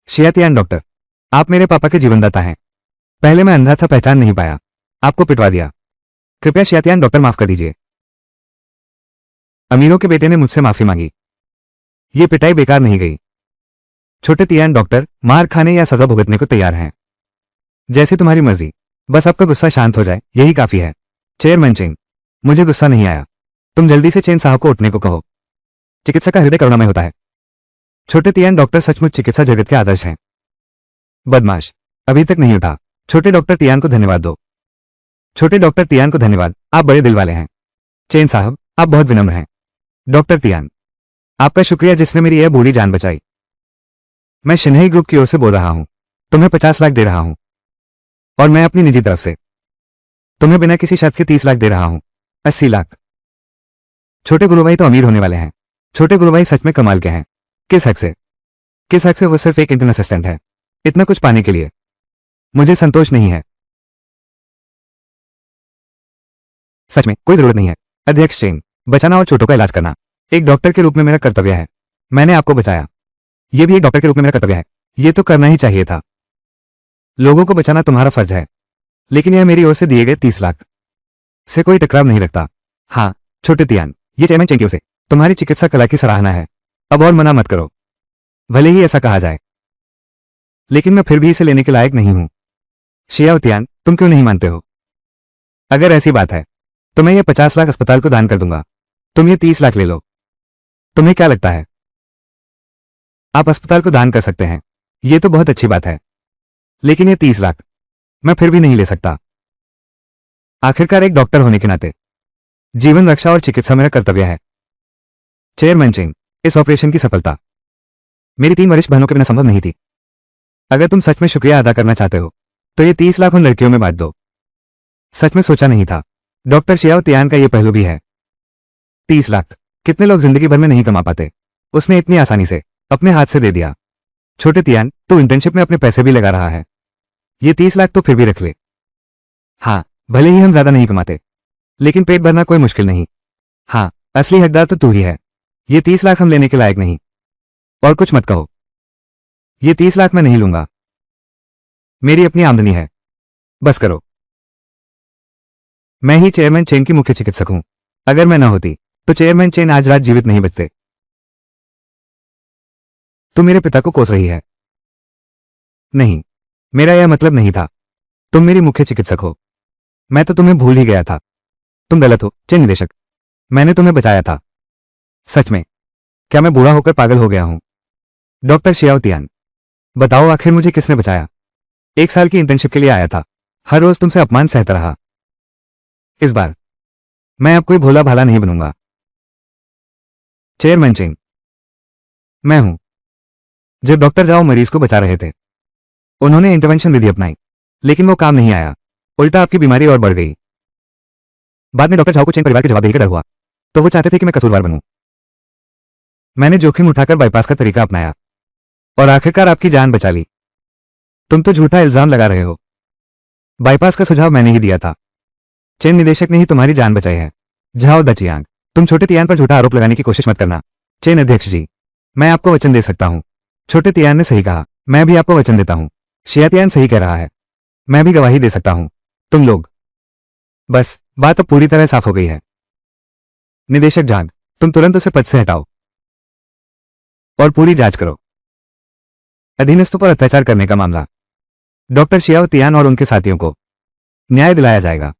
शियातियान डॉक्टर, आप मेरे पापा के जीवनदाता हैं। पहले मैं अंधा था, पहचान नहीं पाया, आपको पिटवा दिया। कृपया शियातियान डॉक्टर माफ कर दीजिए। अमीरों के बेटे ने मुझसे माफी मांगी। ये पिटाई बेकार नहीं गई। छोटे तियान डॉक्टर मार खाने या सजा भुगतने को तैयार हैं। जैसे तुम्हारी मर्जी, बस आपका गुस्सा शांत हो जाए, यही काफी है। चेयरमैन चेन, मुझे गुस्सा नहीं आया। तुम जल्दी से चेन साहब को उठने को कहो। चिकित्सा का हृदय करुणामय होता है। छोटे तियान डॉक्टर सचमुच चिकित्सा जगत के आदर्श हैं। बदमाश, अभी तक नहीं उठा। छोटे डॉक्टर तियान को धन्यवाद दो। छोटे डॉक्टर तियान को धन्यवाद, आप बड़े दिल वाले हैं। चेन साहब, आप बहुत विनम्र हैं। डॉक्टर तियान, आपका शुक्रिया जिसने मेरी यह बूढ़ी जान बचाई। मैं शिन्हई ग्रुप की ओर से बोल रहा हूं। तुम्हें 50 लाख दे रहा हूं, और मैं अपनी निजी तरफ से तुम्हें बिना किसी शर्त के 30 लाख दे रहा हूं। 80 लाख। छोटे गुरुभाई तो अमीर होने वाले हैं। छोटे गुरुभाई सच में कमाल के हैं। किस हक से? किस हक से? वो सिर्फ एक इंटर्न असिस्टेंट है। इतना कुछ पाने के लिए मुझे संतोष नहीं है। सच में कोई जरूरत नहीं है। अध्यक्ष चेन, बचाना और चोटों का इलाज करना एक डॉक्टर के रूप में मेरा कर्तव्य है। मैंने आपको बचाया, यह भी एक डॉक्टर के रूप में मेरा कर्तव्य है। यह तो करना ही चाहिए था। लोगों को बचाना तुम्हारा फर्ज है, लेकिन यह मेरी ओर से दिए गए 30 लाख से कोई टकराव नहीं रखता। हाँ छोटे तियान, ये चेयरमैन चेन की ओर से तुम्हारी चिकित्सा कला की सराहना है। अब और मना मत करो, भले ही ऐसा कहा जाए, लेकिन मैं फिर भी इसे लेने के लायक नहीं हूं। शियाओ तियान, तुम क्यों नहीं मानते हो? अगर ऐसी बात है तो मैं ये 50 लाख अस्पताल को दान कर दूंगा। तुम ये 30 लाख ले लो। तुम्हें क्या लगता है आप अस्पताल को दान कर सकते हैं? ये तो बहुत अच्छी बात है, लेकिन ये 30 लाख मैं फिर भी नहीं ले सकता। आखिरकार एक डॉक्टर होने के नाते जीवन रक्षा और चिकित्सा मेरा कर्तव्य है। चेयरमैन चेन, इस ऑपरेशन की सफलता मेरी 3 वरिष्ठ बहनों के बिना संभव नहीं थी। अगर तुम सच में शुक्रिया अदा करना चाहते हो तो ये 30 लाख उन लड़कियों में बांट दो। सच में सोचा नहीं था। डॉक्टर शियाओ तियान का ये पहलू भी है। 30 लाख कितने लोग जिंदगी भर में नहीं कमा पाते, उसने इतनी आसानी से अपने हाथ से दे दिया। छोटे तियान, तू इंटर्नशिप में अपने पैसे भी लगा रहा है। ये 30 लाख तो फिर भी रख ले। हाँ, भले ही हम ज्यादा नहीं कमाते, लेकिन पेट भरना कोई मुश्किल नहीं। हाँ, असली हकदार तो तू ही है। ये 30 लाख हम लेने के लायक नहीं। और कुछ मत कहो। ये 30 लाख मैं नहीं लूंगा। मेरी अपनी आमदनी है, बस करो। मैं ही चेयरमैन चेन की मुख्य चिकित्सक हूं। अगर मैं न होती तो चेयरमैन चेन आज रात जीवित नहीं बचते। तू मेरे पिता को कोस रही है। नहीं, मेरा यह मतलब नहीं था। तुम मेरी मुख्य चिकित्सक हो। मैं तो तुम्हें भूल ही गया था। तुम गलत हो चेन निदेशक। मैंने तुम्हें बचाया था। सच में, क्या मैं बूढ़ा होकर पागल हो गया हूं? डॉक्टर शियाओ तियान, बताओ आखिर मुझे किसने बचाया? 1 साल की इंटर्नशिप के लिए आया था, हर रोज तुमसे अपमान सहता रहा। इस बार मैं अब कोई भोला भाला नहीं बनूंगा। चेयरमैन चेन, मैं हूं। जब डॉक्टर जाओ मरीज को बचा रहे थे, उन्होंने इंटरवेंशन विधि अपनाई, लेकिन वो काम नहीं आया। उल्टा आपकी बीमारी और बढ़ गई। बाद में डॉक्टर झाओ को चेन परिवार के जवाबदेही का डर हुआ, तो वो चाहते थे कि मैं कसूरवार बनूं। मैंने जोखिम उठाकर बाईपास का तरीका अपनाया और आखिरकार आपकी जान बचा ली। तुम तो झूठा इल्जाम लगा रहे हो। बाईपास का सुझाव मैंने ही दिया था। चेन निदेशक ने ही तुम्हारी जान बचाई है। झाओ दचियांग, तुम छोटे तियान पर झूठा आरोप लगाने की कोशिश मत करना। चेन अध्यक्ष जी, मैं आपको वचन दे सकता हूं। छोटे तियान ने सही कहा, मैं भी आपको वचन देता हूं। शियातियान सही कह रहा है, मैं भी गवाही दे सकता हूं। तुम लोग, बस बात अब पूरी तरह साफ हो गई है। निदेशक झांग, तुम तुरंत उसे पद से हटाओ और पूरी जांच करो। अधीनस्थों पर अत्याचार करने का मामला डॉक्टर शियाओ तियान और उनके साथियों को न्याय दिलाया जाएगा।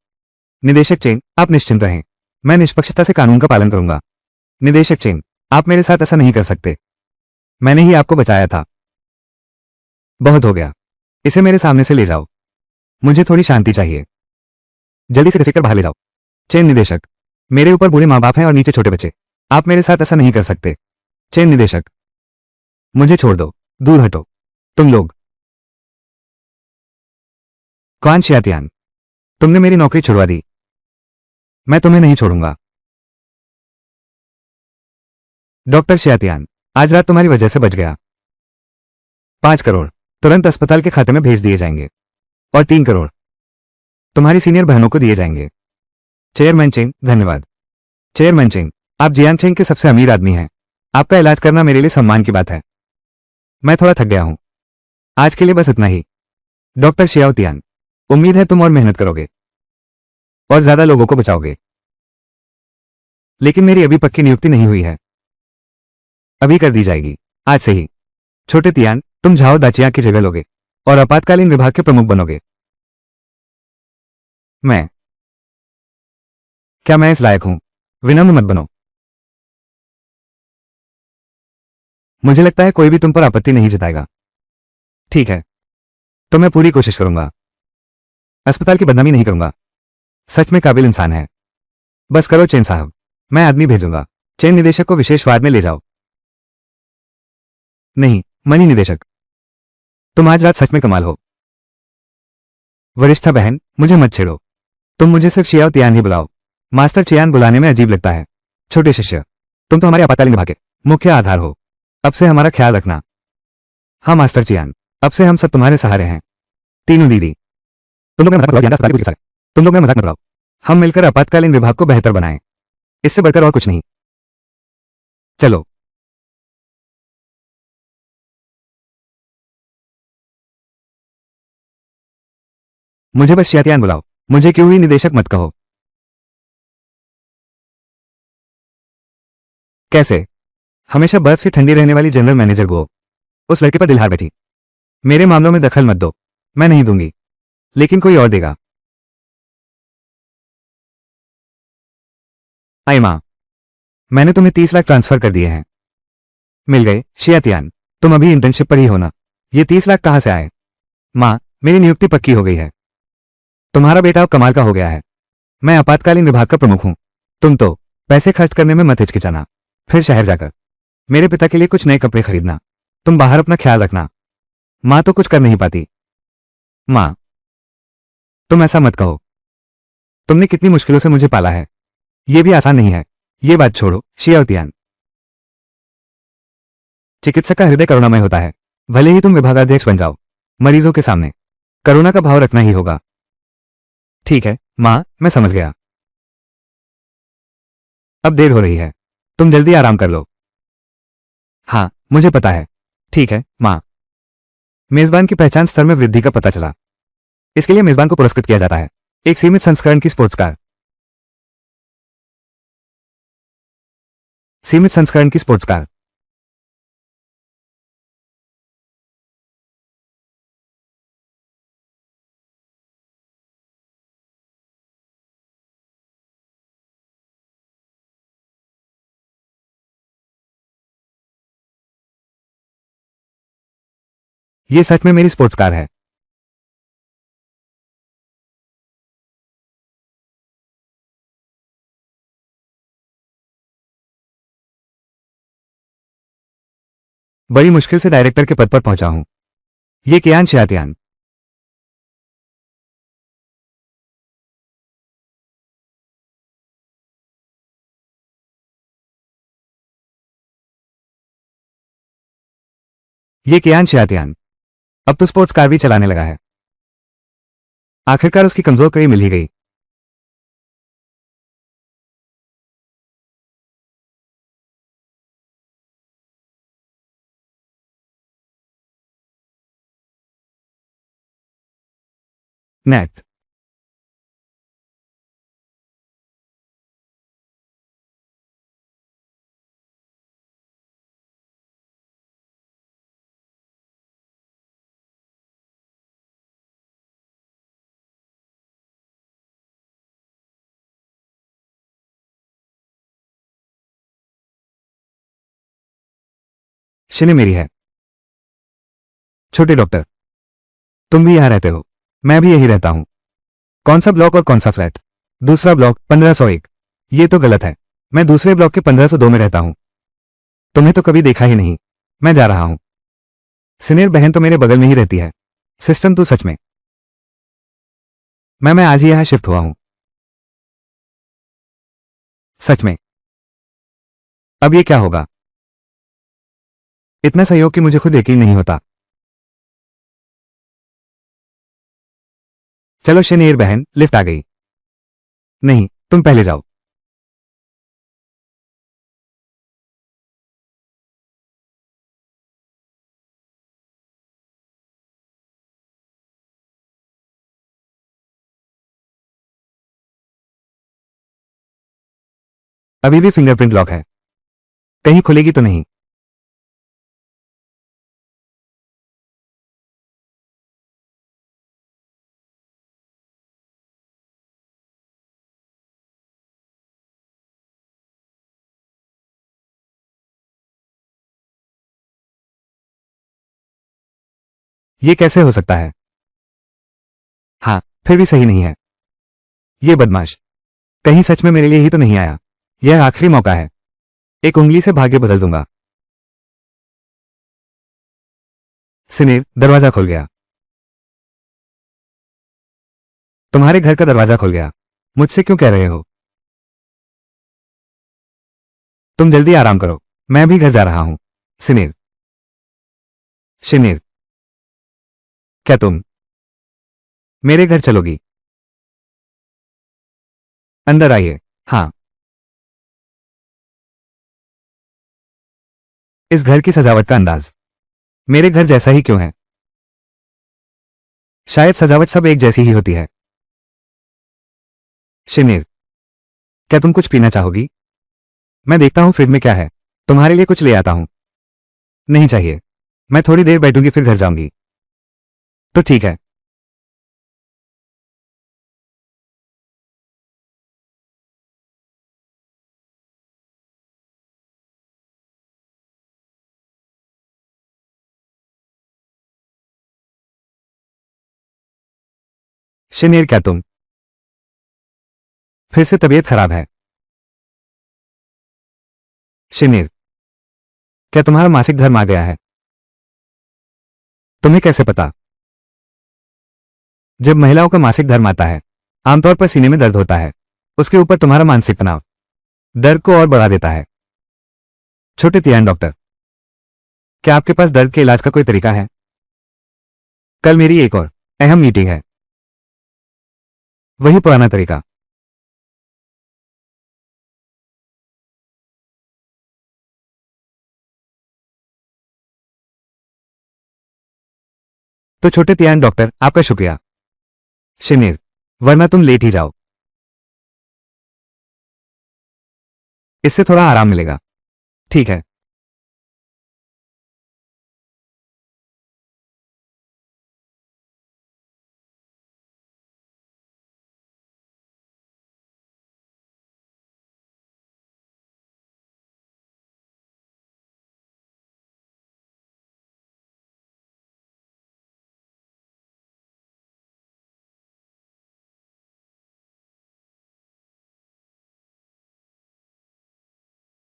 निदेशक चेन, आप निश्चिंत रहें। मैं निष्पक्षता से कानून का पालन करूंगा। निदेशक चेन, आप मेरे साथ ऐसा नहीं कर सकते। मैंने ही आपको बचाया था। बहुत हो गया। इसे मेरे सामने से ले जाओ। मुझे थोड़ी शांति चाहिए। जल्दी से घसीटकर बाहर ले जाओ। चेन निदेशक, मेरे ऊपर बूढ़े माँ बाप हैं और नीचे छोटे बच्चे। आप मेरे साथ ऐसा नहीं कर सकते। चेन निदेशक, मुझे छोड़ दो। दूर हटो। तुम लोग। कौन शियातियान, तुमने मेरी नौकरी छुड़वा दी। मैं तुम्हें नहीं छोड़ूंगा। डॉक्टर शियातियान, आज रात तुम्हारी वजह से बच गया। 5 करोड़ तुरंत अस्पताल के खाते में भेज दिए जाएंगे और 3 करोड़ तुम्हारी सीनियर बहनों को दिए जाएंगे। चेयरमैन चेंग, धन्यवाद। चेयरमैन चेंग, आप जियांग चेंग के सबसे अमीर आदमी हैं। आपका इलाज करना मेरे लिए सम्मान की बात है। मैं थोड़ा थक गया हूं। आज के लिए बस इतना ही। डॉक्टर शियाओ तियान, उम्मीद है तुम और मेहनत करोगे और ज्यादा लोगों को बचाओगे। लेकिन मेरी अभी पक्की नियुक्ति नहीं हुई है। अभी कर दी जाएगी, आज से ही। छोटे तियान, तुम झाओ दाचिया की जगह लोगे और आपातकालीन विभाग के प्रमुख बनोगे। मैं क्या मैं इस लायक हूं? विनम्र मत बनो। मुझे लगता है कोई भी तुम पर आपत्ति नहीं जताएगा। ठीक है, तो मैं पूरी कोशिश करूंगा। अस्पताल की बदनामी नहीं करूंगा। सच में काबिल इंसान है। बस करो चेन साहब, मैं आदमी भेजूंगा। चेन निदेशक को विशेष वार्ड में ले जाओ। नहीं, मनी निदेशक, तुम आज रात सच में कमाल हो। वरिष्ठा बहन, मुझे मत छेड़ो। तुम मुझे सिर्फ शियाओ तियान ही बुलाओ। मास्टर चियान बुलाने में अजीब लगता है। छोटे शिष्य, तुम तो हमारे आपातकालीन विभाग के मुख्य आधार हो। अब से हमारा ख्याल रखना। हाँ मास्टर चियान, अब से हम सब तुम्हारे सहारे हैं। तीनों दीदी, तुम लोग में मजाक उड़ाओ, अस्पताल के सारे। तुम लोग में मजाक मत उड़ाओ। हम मिलकर आपातकालीन विभाग को बेहतर बनाएं। इससे बढ़कर और कुछ नहीं। चलो। मुझे बस शियातियान बुलाओ। मुझे क्यों ही निदेशक मत कहो। कैसे? हमेशा बर्फ से ठंडी रहने वाली जनरल मैनेजर गो उस लड़के पर दिल हार बैठी। मेरे मामलों में दखल मत दो। मैं नहीं दूंगी, लेकिन कोई और देगा। आई माँ, मैंने तुम्हें 30 लाख ट्रांसफर कर दिए हैं। मिल गए शियातियान। तुम अभी इंटर्नशिप पर ही हो ना। ये 30 लाख कहाँ से आए? माँ, मेरी नियुक्ति पक्की हो गई है। तुम्हारा बेटा अब कमाल का हो गया है। मैं आपातकालीन विभाग का प्रमुख हूं। तुम तो पैसे खर्च करने में मत हिचकिचाना। फिर शहर जाकर मेरे पिता के लिए कुछ नए कपड़े खरीदना। तुम बाहर अपना ख्याल रखना। माँ तो कुछ कर नहीं पाती। माँ, तुम ऐसा मत कहो। तुमने कितनी मुश्किलों से मुझे पाला है। ये भी आसान नहीं है। ये बात छोड़ो शियाओतियान। चिकित्सक का हृदय करुणामय होता है। भले ही तुम विभागाध्यक्ष बन जाओ, मरीजों के सामने करुणा का भाव रखना ही होगा। ठीक है माँ, मैं समझ गया। अब देर हो रही है। तुम जल्दी आराम कर लो। हाँ, मुझे पता है। ठीक है माँ। मेजबान की पहचान स्तर में वृद्धि का पता चला। इसके लिए मेजबान को पुरस्कृत किया जाता है। एक सीमित संस्करण की स्पोर्ट्स कार। सीमित संस्करण की स्पोर्ट्स कार। ये सच में मेरी स्पोर्ट्स कार है। बड़ी मुश्किल से डायरेक्टर के पद पर पहुंचा हूं। ये कियान शियातियान। ये कियान शियातियान अब तो स्पोर्ट्स कार भी चलाने लगा है। आखिरकार उसकी कमजोर कड़ी मिल ही गई। नेट। शिने मेरी है। छोटे डॉक्टर, तुम भी यहाँ रहते हो? मैं भी यही रहता हूँ। कौन सा ब्लॉक और कौन सा फ्लैट? दूसरा ब्लॉक 1501। ये तो गलत है, मैं दूसरे ब्लॉक के 1502 में रहता हूँ। तुम्हें तो कभी देखा ही नहीं। मैं जा रहा हूँ। सिनेर बहन तो मेरे बगल में ही रहती है। सिस्टम तू सच में। मैं आज ही यहाँ शिफ्ट हुआ हूँ। सच में? अब ये क्या होगा? इतना सहयोग कि मुझे खुद यकीन नहीं होता। चलो शनेर बहन, लिफ्ट आ गई। नहीं, तुम पहले जाओ। अभी भी फिंगरप्रिंट लॉक है। कहीं खुलेगी तो नहीं? ये कैसे हो सकता है? हाँ, फिर भी सही नहीं है। ये बदमाश कहीं सच में मेरे लिए ही तो नहीं आया। यह आखिरी मौका है। एक उंगली से भाग्य बदल दूंगा। सिनेर, दरवाजा खुल गया। तुम्हारे घर का दरवाजा खुल गया। मुझसे क्यों कह रहे हो? तुम जल्दी आराम करो, मैं भी घर जा रहा हूं। सिनेर। शिनेर, क्या तुम मेरे घर चलोगी? अंदर आइए। हाँ। इस घर की सजावट का अंदाज मेरे घर जैसा ही क्यों है? शायद सजावट सब एक जैसी ही होती है। शिनेर, क्या तुम कुछ पीना चाहोगी? मैं देखता हूं फ्रिज में क्या है। तुम्हारे लिए कुछ ले आता हूं। नहीं चाहिए, मैं थोड़ी देर बैठूंगी फिर घर जाऊंगी। तो ठीक है। शिनेर, क्या तुम फिर से तबीयत खराब है? शिनेर, क्या तुम्हारा मासिक धर्म आ गया है? तुम्हें कैसे पता? जब महिलाओं का मासिक धर्म आता है, आमतौर पर सीने में दर्द होता है। उसके ऊपर तुम्हारा मानसिक तनाव दर्द को और बढ़ा देता है। छोटे तियान डॉक्टर, क्या आपके पास दर्द के इलाज का कोई तरीका है? कल मेरी एक और अहम मीटिंग है। वही पुराना तरीका। तो छोटे तियान डॉक्टर, आपका शुक्रिया। शिनेर, वरना तुम लेट ही जाओ। इससे थोड़ा आराम मिलेगा। ठीक है।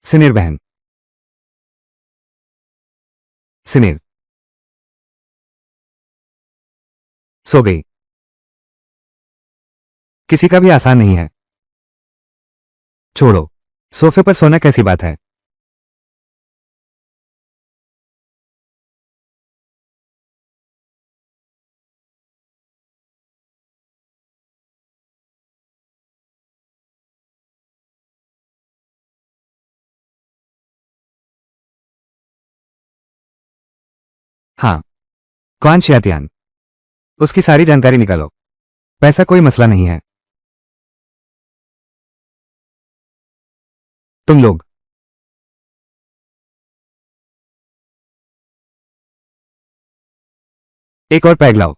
सिनेर बहन। सिनेर सो गई। किसी का भी आसान नहीं है। छोड़ो, सोफे पर सोना कैसी बात है? हाँ, कौन शियातियान? उसकी सारी जानकारी निकालो। पैसा कोई मसला नहीं है। तुम लोग एक और पैग लाओ।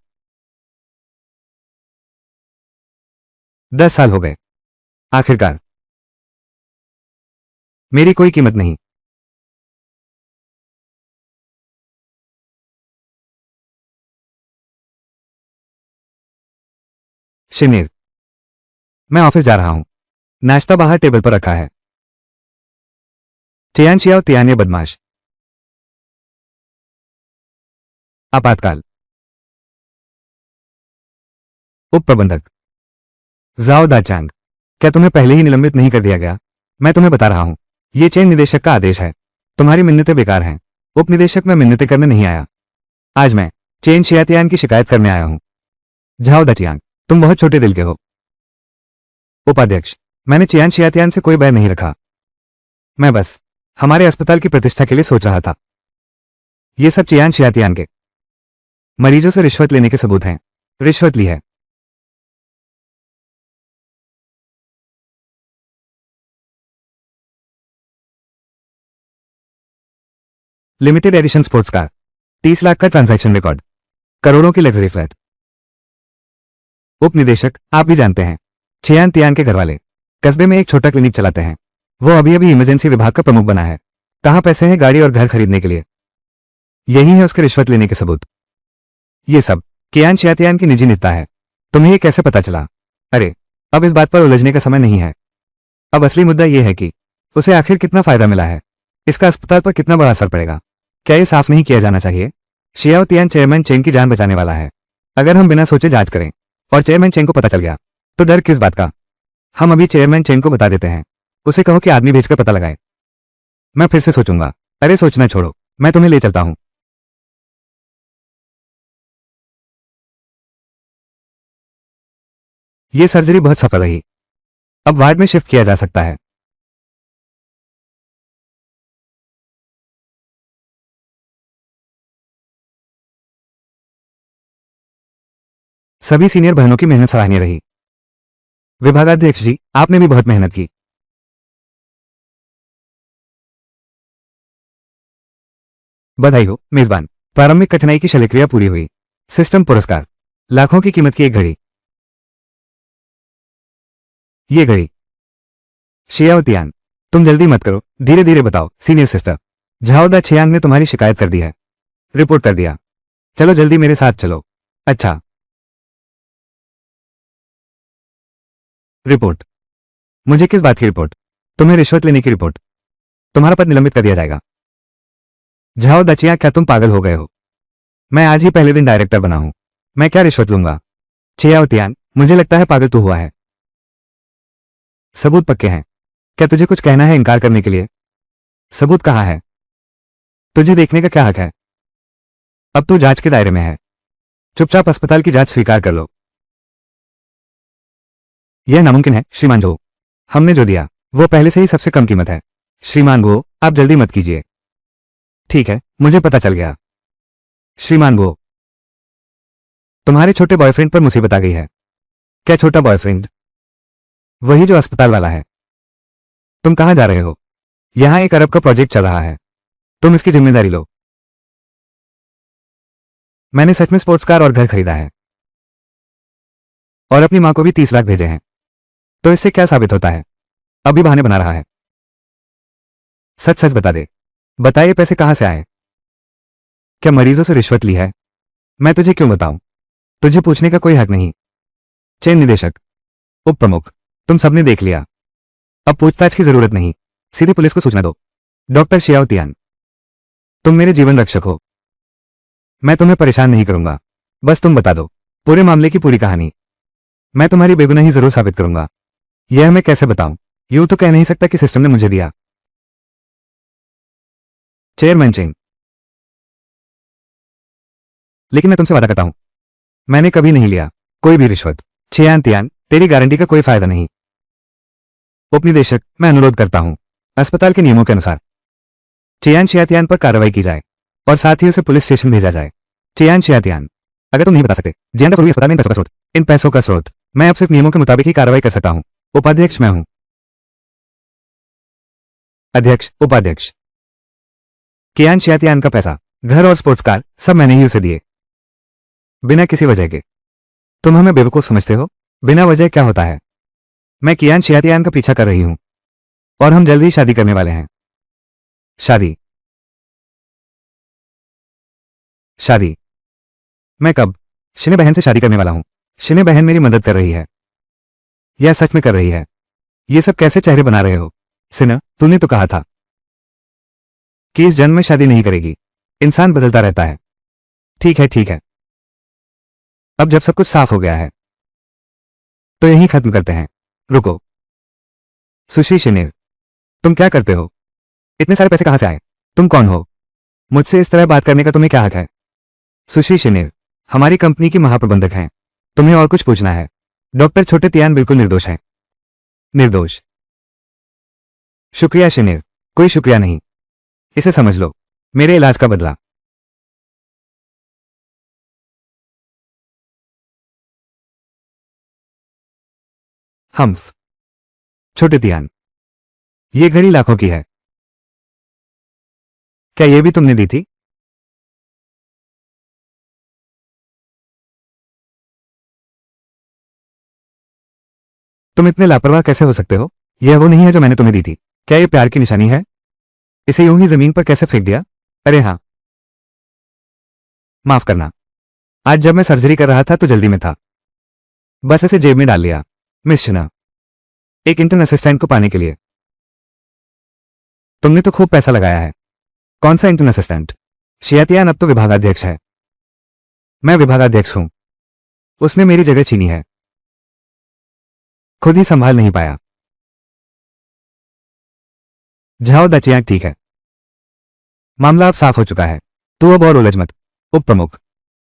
10 साल हो गए। आखिरकार मेरी कोई कीमत नहीं। शिमीर, मैं ऑफिस जा रहा हूं। नाश्ता बाहर टेबल पर रखा है। चियान शियाओ तियान, ये बदमाश। आपातकाल। उप प्रबंधक जाओ दाचांग, क्या तुम्हें पहले ही निलंबित नहीं कर दिया गया? मैं तुम्हें बता रहा हूं, यह चेन निदेशक का आदेश है। तुम्हारी मिन्नतें बेकार हैं। उप निदेशक, मैं मिन्नतें करने नहीं आया। आज मैं चेन शियातियान की शिकायत करने आया हूं। झाओ दाचियांग, तुम बहुत छोटे दिल के हो। उपाध्यक्ष, मैंने चियान शियातियान से कोई बैर नहीं रखा। मैं बस हमारे अस्पताल की प्रतिष्ठा के लिए सोच रहा था। ये सब चियान शियातियान के मरीजों से रिश्वत लेने के सबूत हैं। रिश्वत ली है। Limited edition sports car, 30 lakh का ट्रांजैक्शन रिकॉर्ड, करोड़ों की लग्जरी फ्लैट। उप निदेशक, आप भी जानते हैं, चियान तियान के घरवाले कस्बे में एक छोटा क्लिनिक चलाते हैं। वो अभी अभी इमरजेंसी विभाग का प्रमुख बना है। कहां पैसे हैं गाड़ी और घर खरीदने के लिए? यही है उसके रिश्वत लेने के सबूत। ये सब कियान शियातियान की निजी निजता है। तुम्हें ये कैसे पता चला? अरे, अब इस बात पर उलझने का समय नहीं है। अब असली मुद्दा यह है कि उसे आखिर कितना फायदा मिला है। इसका अस्पताल पर कितना बड़ा असर पड़ेगा? क्या ये साफ नहीं किया जाना चाहिए? शियाओ तियान चेयरमैन चेंग की जान बचाने वाला है। अगर हम बिना सोचे जांच करें और चेयरमैन चेंग को पता चल गया तो डर किस बात का? हम अभी चेयरमैन चेंग को बता देते हैं। उसे कहो कि आदमी भेजकर पता लगाए। मैं फिर से सोचूंगा। अरे सोचना छोड़ो, मैं तुम्हें ले चलता हूं। यह सर्जरी बहुत सफल रही। अब वार्ड में शिफ्ट किया जा सकता है। सभी सीनियर बहनों की मेहनत सराहनीय रही। विभागाध्यक्ष जी, आपने भी बहुत मेहनत की। बधाई हो मेजबान। प्रारंभिक कठिनाई की शल्यक्रिया पूरी हुई। सिस्टम पुरस्कार, लाखों की कीमत की एक घड़ी। ये घड़ी। शियाओ तियान, तुम जल्दी मत करो, धीरे धीरे बताओ। सीनियर सिस्टर झाओ दा छियांग ने तुम्हारी शिकायत कर दी है। रिपोर्ट कर दिया। चलो जल्दी मेरे साथ चलो। अच्छा। रिपोर्ट? मुझे किस बात की रिपोर्ट? तुम्हें रिश्वत लेने की रिपोर्ट। तुम्हारा पद निलंबित कर दिया जाएगा। झाओ दचिया, क्या तुम पागल हो गए हो? मैं आज ही पहले दिन डायरेक्टर बना हूं। मैं क्या रिश्वत लूंगा? छियाओ तियान, मुझे लगता है पागल तू हुआ है। सबूत पक्के हैं। क्या तुझे कुछ कहना है इनकार करने के लिए? सबूत कहाँ है? तुझे देखने का क्या हक है? अब तू जांच के दायरे में है। चुपचाप अस्पताल की जांच स्वीकार कर लो। यह नामुमकिन है श्रीमान जो। हमने जो दिया वो पहले से ही सबसे कम कीमत है। श्रीमान गो, आप जल्दी मत कीजिए। ठीक है, मुझे पता चल गया। श्रीमान गो, तुम्हारे छोटे बॉयफ्रेंड पर मुसीबत आ गई है। क्या छोटा बॉयफ्रेंड? वही जो अस्पताल वाला है। तुम कहां जा रहे हो? यहां 1 अरब का प्रोजेक्ट चल रहा है। तुम इसकी जिम्मेदारी लो। मैंने सच में स्पोर्ट्स कार और घर खरीदा है और अपनी मां को भी 30 लाख भेजे हैं। तो इससे क्या साबित होता है? अभी बहाने बना रहा है। सच सच बता दे। बता, ये पैसे कहां से आए? क्या मरीजों से रिश्वत ली है? मैं तुझे क्यों बताऊं? तुझे पूछने का कोई हक नहीं। चेन निदेशक, उप प्रमुख, तुम सबने देख लिया। अब पूछताछ की जरूरत नहीं, सीधे पुलिस को सूचना दो। डॉक्टर शियाओ तियान, तुम मेरे जीवन रक्षक हो। मैं तुम्हें परेशान नहीं करूंगा। बस तुम बता दो पूरे मामले की पूरी कहानी। मैं तुम्हारी बेगुनाही जरूर साबित करूंगा। यह मैं कैसे बताऊं? यूं तो कह नहीं सकता कि सिस्टम ने मुझे दिया। चेयरमैन चेंग, लेकिन मैं तुमसे वादा करता हूं, मैंने कभी नहीं लिया कोई भी रिश्वत। छियान तियान, तेरी गारंटी का कोई फायदा नहीं। उपनिदेशक, मैं अनुरोध करता हूं, अस्पताल के नियमों के अनुसार चियान शियातियान पर कार्रवाई की जाए और साथ ही उसे पुलिस स्टेशन भेजा जाए। चियान शियातियान, अगर तुम नहीं बता सकते जियान का अस्पताल में इन पैसों का स्रोत, मैं अब सिर्फ नियमों के मुताबिक ही कार्रवाई कर सकता हूं। उपाध्यक्ष मैं हूं। अध्यक्ष, उपाध्यक्ष, कियान शियातियान का पैसा, घर और स्पोर्ट्स कार सब मैंने ही उसे दिए, बिना किसी वजह के। तुम हमें बेवकूफ समझते हो? बिना वजह क्या होता है? मैं कियान शियातियान का पीछा कर रही हूं और हम जल्द ही शादी करने वाले हैं। शादी? शादी? मैं कब? शिने बहन से शादी करने वाला हूं। शिने बहन मेरी मदद कर रही है। यह सच में कर रही है। ये सब कैसे चेहरे बना रहे हो? सिना, तूने तो कहा था कि इस जन्म में शादी नहीं करेगी। इंसान बदलता रहता है। ठीक है, ठीक है। अब जब सब कुछ साफ हो गया है तो यहीं खत्म करते हैं। रुको, सुश्री शिनेर, तुम क्या करते हो? इतने सारे पैसे कहां से आए? तुम कौन हो? मुझसे इस तरह बात करने का तुम्हें क्या हक है? सुश्री शिनेर, हमारी कंपनी की महाप्रबंधक हैं। तुम्हें और कुछ पूछना है? डॉक्टर छोटे तियान बिल्कुल निर्दोष हैं। निर्दोष? शुक्रिया शिनेर, कोई शुक्रिया नहीं। इसे समझ लो, मेरे इलाज का बदला। हम्फ। छोटे तियान, ये घड़ी लाखों की है। क्या ये भी तुमने दी थी? तुम इतने लापरवाह कैसे हो सकते हो? यह वो नहीं है जो मैंने तुम्हें दी थी। क्या ये प्यार की निशानी है? इसे यूं ही जमीन पर कैसे फेंक दिया? अरे हाँ, माफ करना। आज जब मैं सर्जरी कर रहा था तो जल्दी में था, बस इसे जेब में डाल लिया। मिस शिना, एक इंटर्न असिस्टेंट को पाने के लिए तुमने तो खूब पैसा लगाया है। कौन सा इंटर्न असिस्टेंट? शियातियान अब तो विभागाध्यक्ष है। मैं विभागाध्यक्ष हूं। उसने मेरी जगह छीनी है। खुद ही संभाल नहीं पाया। झाओ दचियांग, ठीक है। मामला अब साफ हो चुका है। तू अब और उलझ मत। उप प्रमुख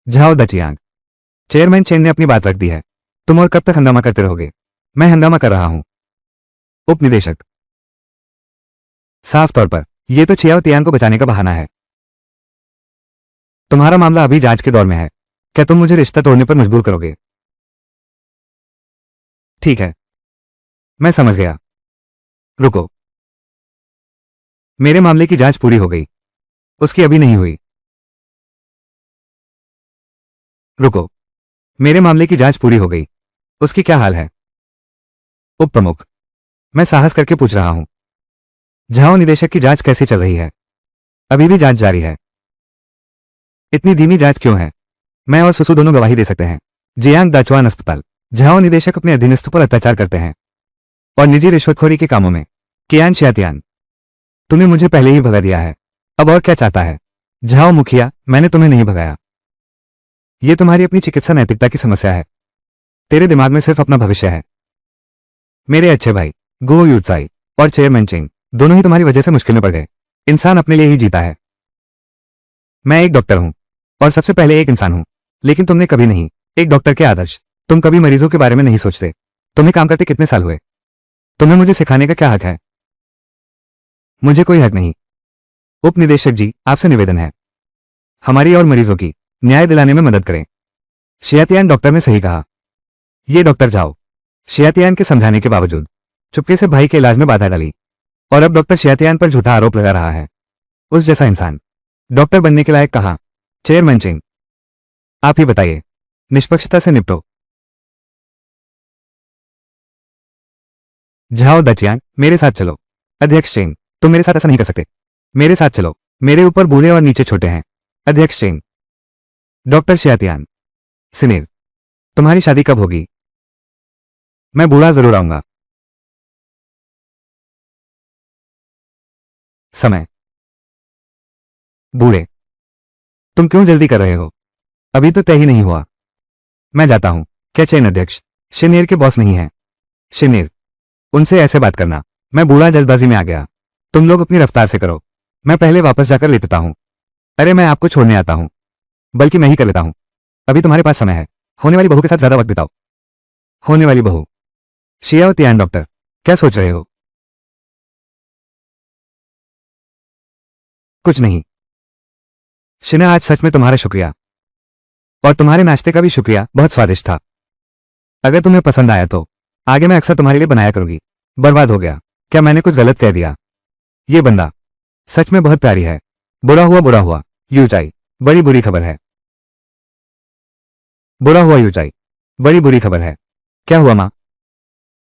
झाओ दचियांग, चेयरमैन चेन ने अपनी बात रख दी है। तुम और कब तक हंगामा करते रहोगे? मैं हंगामा कर रहा हूं। उप निदेशक, साफ तौर पर यह तो छियाओ तियान को बचाने का बहाना है। तुम्हारा मामला अभी जांच के दौर में है। क्या तुम मुझे रिश्ता तोड़ने पर मजबूर करोगे? ठीक है, मैं समझ गया। रुको, मेरे मामले की जांच पूरी हो गई, उसकी अभी नहीं हुई। रुको, मेरे मामले की जांच पूरी हो गई, उसकी क्या हाल है? उप प्रमुख, मैं साहस करके पूछ रहा हूं। झाओ निदेशक की जांच कैसी चल रही है? अभी भी जांच जारी है। इतनी धीमी जांच क्यों है? मैं और सुसु दोनों गवाही दे सकते हैं। जियांग दाचुआन अस्पताल। झाओ निदेशक अपने अधीनस्थों पर अत्याचार करते हैं और निजी रिश्वतखोरी के कामों में। कियान शियातियान, तूने मुझे पहले ही भगा दिया है, अब और क्या चाहता है? झाओ मुखिया, मैंने तुम्हें नहीं भगाया। यह तुम्हारी अपनी चिकित्सा नैतिकता की समस्या है। तेरे दिमाग में सिर्फ अपना भविष्य है। मेरे अच्छे भाई गो यूत्साई और चेयरमैन चिंग दोनों ही तुम्हारी वजह से मुश्किल में पड़ गए। इंसान अपने लिए ही जीता है। मैं एक डॉक्टर हूं और सबसे पहले एक इंसान हूं, लेकिन तुमने कभी नहीं। एक डॉक्टर के आदर्श, तुम कभी मरीजों के बारे में नहीं सोचते। तुम्हें काम करते कितने साल हुए? तुम्हें मुझे सिखाने का क्या हक है? मुझे कोई हक नहीं। उप निदेशक जी, आपसे निवेदन है, हमारी और मरीजों की न्याय दिलाने में मदद करें। शियातियान डॉक्टर ने सही कहा। ये डॉक्टर जाओ शियातियान के समझाने के बावजूद चुपके से भाई के इलाज में बाधा डाली और अब डॉक्टर शियातियान पर झूठा आरोप लगा रहा है। उस जैसा इंसान डॉक्टर बनने के लायक कहां? चेयरमैन चिंग, आप ही बताइए, निष्पक्षता से निपटो। झाओ दचियांग, मेरे साथ चलो। अध्यक्ष चिंग, तुम मेरे साथ ऐसा नहीं कर सकते। मेरे साथ चलो। मेरे ऊपर बूढ़े और नीचे छोटे हैं। अध्यक्ष चिंग। डॉक्टर शियातियान, सिनेर, तुम्हारी शादी कब होगी? मैं बूढ़ा जरूर आऊंगा। समय? बूढ़े? तुम क्यों जल्दी कर रहे हो? अभी तो तय ही नहीं हुआ। मैं जाता हूं। क्या चेन अध्यक्ष शिनेर के बॉस नहीं है? शिनेर, उनसे ऐसे बात करना। मैं बूढ़ा जल्दबाजी में आ गया। तुम लोग अपनी रफ्तार से करो, मैं पहले वापस जाकर लेटता हूं। अरे मैं आपको छोड़ने आता हूं, बल्कि मैं ही कर लेता हूं। अभी तुम्हारे पास समय है। होने वाली बहू के साथ ज्यादा वक्त बिताओ। होने वाली बहू? शियाओ तियान डॉक्टर, क्या सोच रहे हो? कुछ नहीं। शिना, आज सच में तुम्हारा शुक्रिया, और तुम्हारे नाश्ते का भी शुक्रिया, बहुत स्वादिष्ट था। अगर तुम्हें पसंद आया तो आगे मैं अक्सर तुम्हारे लिए बनाया करूंगी। बर्बाद हो गया। क्या मैंने कुछ गलत कह दिया? ये बंदा सच में बहुत प्यारी है। बुरा हुआ, बुरा हुआ यूचाई, बड़ी बुरी खबर है। बुरा हुआ यूचाई, बड़ी बुरी खबर है। क्या हुआ मां?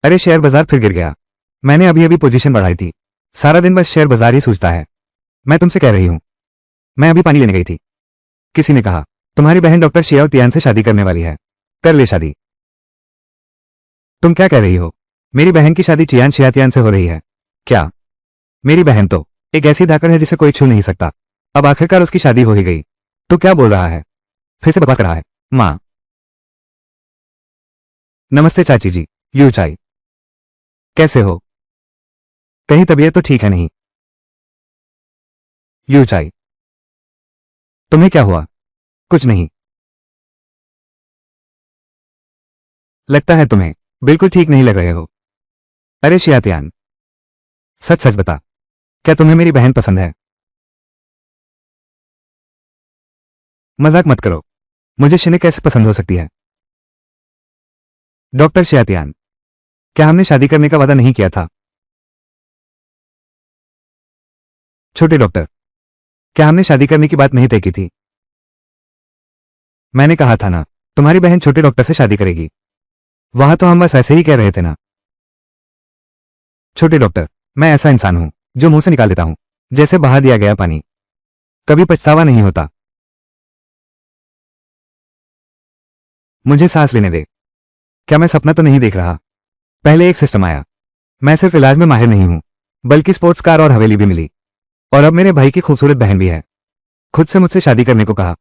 अरे शेयर बाजार फिर गिर गया। मैंने अभी अभी पोजीशन बढ़ाई थी। सारा दिन बस शेयर बाजार ही सूझता है। मैं तुमसे कह रही हूं, मैं अभी पानी लेने गई थी। किसी ने कहा तुम्हारी बहन डॉक्टर शियाओ तियान से शादी करने वाली है। कर ले शादी। तुम क्या कह रही हो? मेरी बहन की शादी चियान शियातियान से हो रही है क्या? मेरी बहन तो एक ऐसी धाकड़ है जिसे कोई छू नहीं सकता। अब आखिरकार उसकी शादी हो ही गई। तो क्या बोल रहा है? फिर से बकवास कर रहा है। माँ। नमस्ते चाची जी। यू चाई। कैसे हो? कहीं तबीयत तो ठीक है नहीं? यू चाई। तुम्हें क्या हुआ? कुछ नहीं। लगता है तुम्हें बिल्कुल ठीक नहीं लग रहे हो। अरे शियातियान, सच सच बता, क्या तुम्हें मेरी बहन पसंद है? मजाक मत करो। मुझे शिने कैसे पसंद हो सकती है? डॉक्टर शियातियान, क्या हमने शादी करने का वादा नहीं किया था? छोटे डॉक्टर, क्या हमने शादी करने की बात नहीं तय की थी? मैंने कहा था ना, तुम्हारी बहन छोटे डॉक्टर से शादी करेगी। वहां तो हम बस ऐसे ही कह रहे थे ना। छोटे डॉक्टर, मैं ऐसा इंसान हूं जो मुंह से निकाल देता हूं, जैसे बहा दिया गया पानी। कभी पछतावा नहीं होता। मुझे सांस लेने दे। क्या मैं सपना तो नहीं देख रहा? पहले एक सिस्टम आया। मैं सिर्फ इलाज में माहिर नहीं हूं, बल्कि स्पोर्ट्स कार और हवेली भी मिली। और अब मेरे भाई की खूबसूरत बहन भी है। खुद से मुझसे शादी करने को कहा।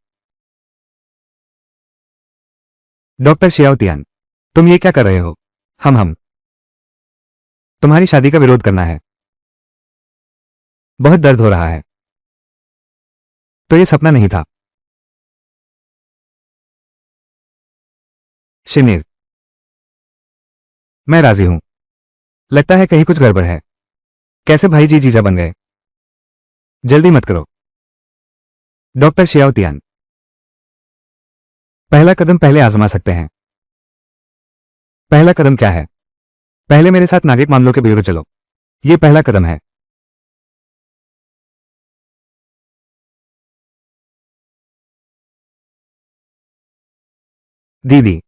डॉक्टर शियाओतियान, तुम ये क्या कर रहे हो? हम तुम्हारी शादी का विरोध करना है। बहुत दर्द हो रहा है। तो ये सपना नहीं था। शिनीर, मैं राजी हूं। लगता है कहीं कुछ गड़बड़ है। कैसे भाई जी जीजा बन गए? जल्दी मत करो। डॉक्टर शियाओतियान, पहला कदम पहले आजमा सकते हैं। पहला कदम क्या है? पहले मेरे साथ नागरिक मामलों के ब्यूरो चलो। ये पहला कदम है। दीदी।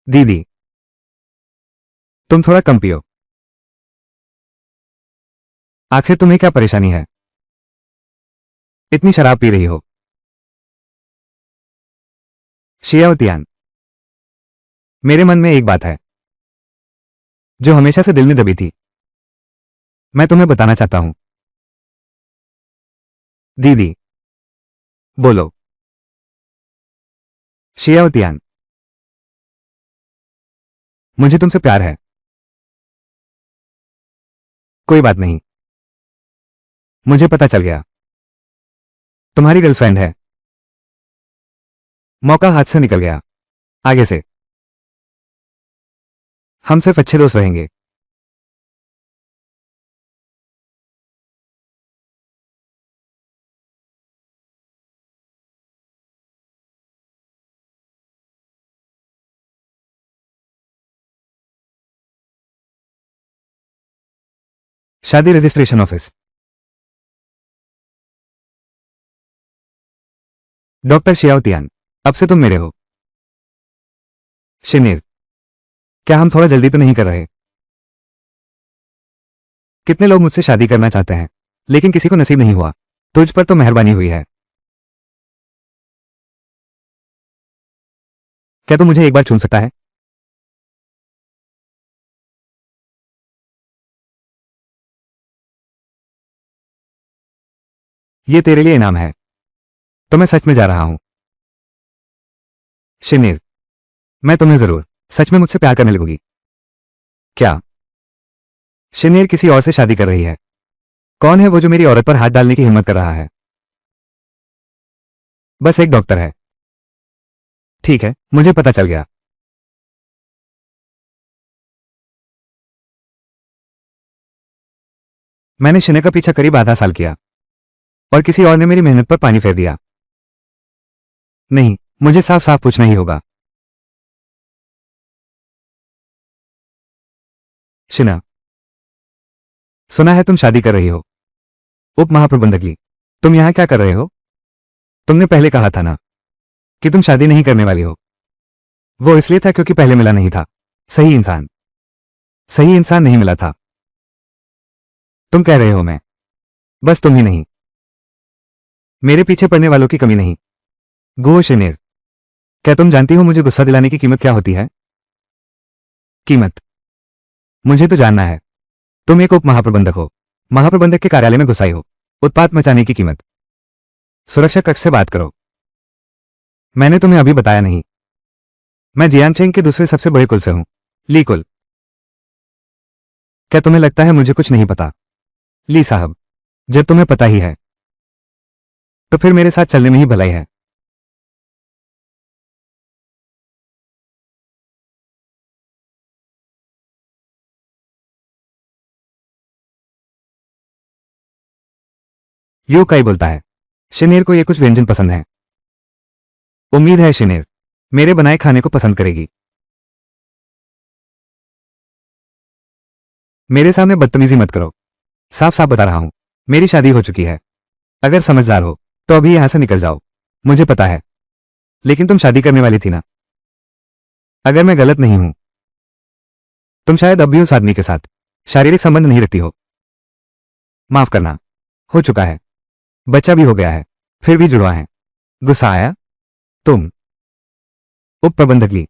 दीदी, तुम थोड़ा कम पियो। आखिर तुम्हें क्या परेशानी है? इतनी शराब पी रही हो? शियाओतियान, मेरे मन में एक बात है जो हमेशा से दिल में दबी थी। मैं तुम्हें बताना चाहता हूं। दीदी, बोलो। शियाओतियान, मुझे तुमसे प्यार है। कोई बात नहीं। मुझे पता चल गया। तुम्हारी गर्लफ्रेंड है। मौका हाथ से निकल गया। आगे से हम सिर्फ अच्छे दोस्त रहेंगे। शादी रजिस्ट्रेशन ऑफिस। डॉक्टर शियाओतियान, अब से तुम मेरे हो। शिनीर, क्या हम थोड़ा जल्दी तो नहीं कर रहे? कितने लोग मुझसे शादी करना चाहते हैं, लेकिन किसी को नसीब नहीं हुआ। तुझ पर तो मेहरबानी हुई है। क्या तू मुझे एक बार चूम सकता है? ये तेरे लिए इनाम है। तो मैं सच में जा रहा हूं। शिनीर, मैं तुम्हें जरूर सच में मुझसे प्यार करने लगूंगी। क्या? शिनीर किसी और से शादी कर रही है? कौन है वो जो मेरी औरत पर हाथ डालने की हिम्मत कर रहा है? बस एक डॉक्टर है। ठीक है, मुझे पता चल गया। मैंने शिने का पीछा करीब आधा साल किया और किसी और ने मेरी मेहनत पर पानी फेर दिया। नहीं, मुझे साफ साफ पूछना ही होगा। शिना, सुना है तुम शादी कर रही हो। उप महाप्रबंधक जी, तुम यहां क्या कर रहे हो? तुमने पहले कहा था ना कि तुम शादी नहीं करने वाली हो। वो इसलिए था क्योंकि पहले मिला नहीं था। सही इंसान। सही इंसान नहीं मिला था। तुम कह रहे हो मैं? बस तुम ही नहीं, मेरे पीछे पड़ने वालों की कमी नहीं। गो शिनेर, क्या तुम जानती हो मुझे गुस्सा दिलाने की कीमत क्या होती है? कीमत? मुझे तो जानना है। तुम एक उप महाप्रबंधक हो, महाप्रबंधक के कार्यालय में घुसाई हो, उत्पात मचाने की कीमत। सुरक्षा कक्ष से बात करो। मैंने तुम्हें अभी बताया नहीं, मैं जियांगचेंग के दूसरे सबसे बड़े कुल से हूं, ली कुल। क्या तुम्हें लगता है मुझे कुछ नहीं पता? ली साहब, जब तुम्हें पता ही है तो फिर मेरे साथ चलने में ही भलाई है। यू काई बोलता है, शिनेर को ये कुछ व्यंजन पसंद है। उम्मीद है शिनेर मेरे बनाए खाने को पसंद करेगी। मेरे सामने बदतमीजी मत करो, साफ साफ बता रहा हूं, मेरी शादी हो चुकी है। अगर समझदार हो तो अभी यहां से निकल जाओ। मुझे पता है, लेकिन तुम शादी करने वाली थी ना? अगर मैं गलत नहीं हूं, तुम शायद अब भी उस आदमी के साथ शारीरिक संबंध नहीं रखती हो। माफ करना, हो चुका है, बच्चा भी हो गया है, फिर भी जुड़वा है। गुस्सा आया? तुम उप प्रबंधक ली,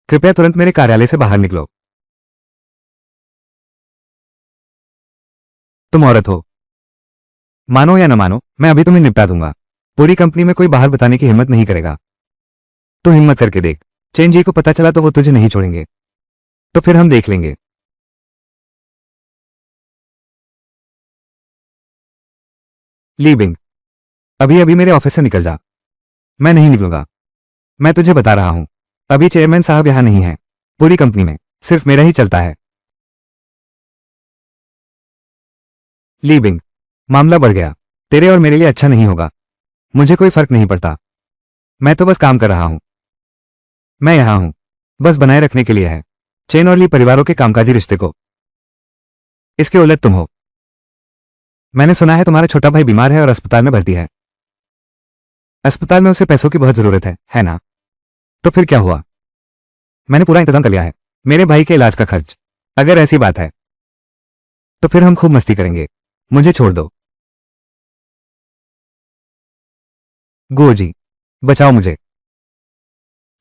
कृपया तुरंत मेरे कार्यालय से बाहर निकलो। तुम औरत हो, मानो या न मानो, मैं अभी तुम्हें निपटा दूंगा। पूरी कंपनी में कोई बाहर बताने की हिम्मत नहीं करेगा। तो हिम्मत करके देख, चेन जी को पता चला तो वो तुझे नहीं छोड़ेंगे। तो फिर हम देख लेंगे। ली बिंग, अभी अभी मेरे ऑफिस से निकल जा। मैं नहीं निकलूंगा, मैं तुझे बता रहा हूं। अभी चेयरमैन साहब यहां नहीं है, पूरी कंपनी में सिर्फ मेरा ही चलता है। ली बिंग, मामला बढ़ गया, तेरे और मेरे लिए अच्छा नहीं होगा। मुझे कोई फर्क नहीं पड़ता, मैं तो बस काम कर रहा हूं। मैं यहां हूं बस बनाए रखने के लिए है चेन और ली परिवारों के कामकाजी रिश्ते को। इसके उलट तुम हो। मैंने सुना है तुम्हारा छोटा भाई बीमार है और अस्पताल में भर्ती है। अस्पताल में उसे पैसों की बहुत जरूरत है ना? तो फिर क्या हुआ? मैंने पूरा इंतजाम कर लिया है, मेरे भाई के इलाज का खर्च। अगर ऐसी बात है तो फिर हम खूब मस्ती करेंगे। मुझे छोड़ दो। गो जी, बचाओ मुझे।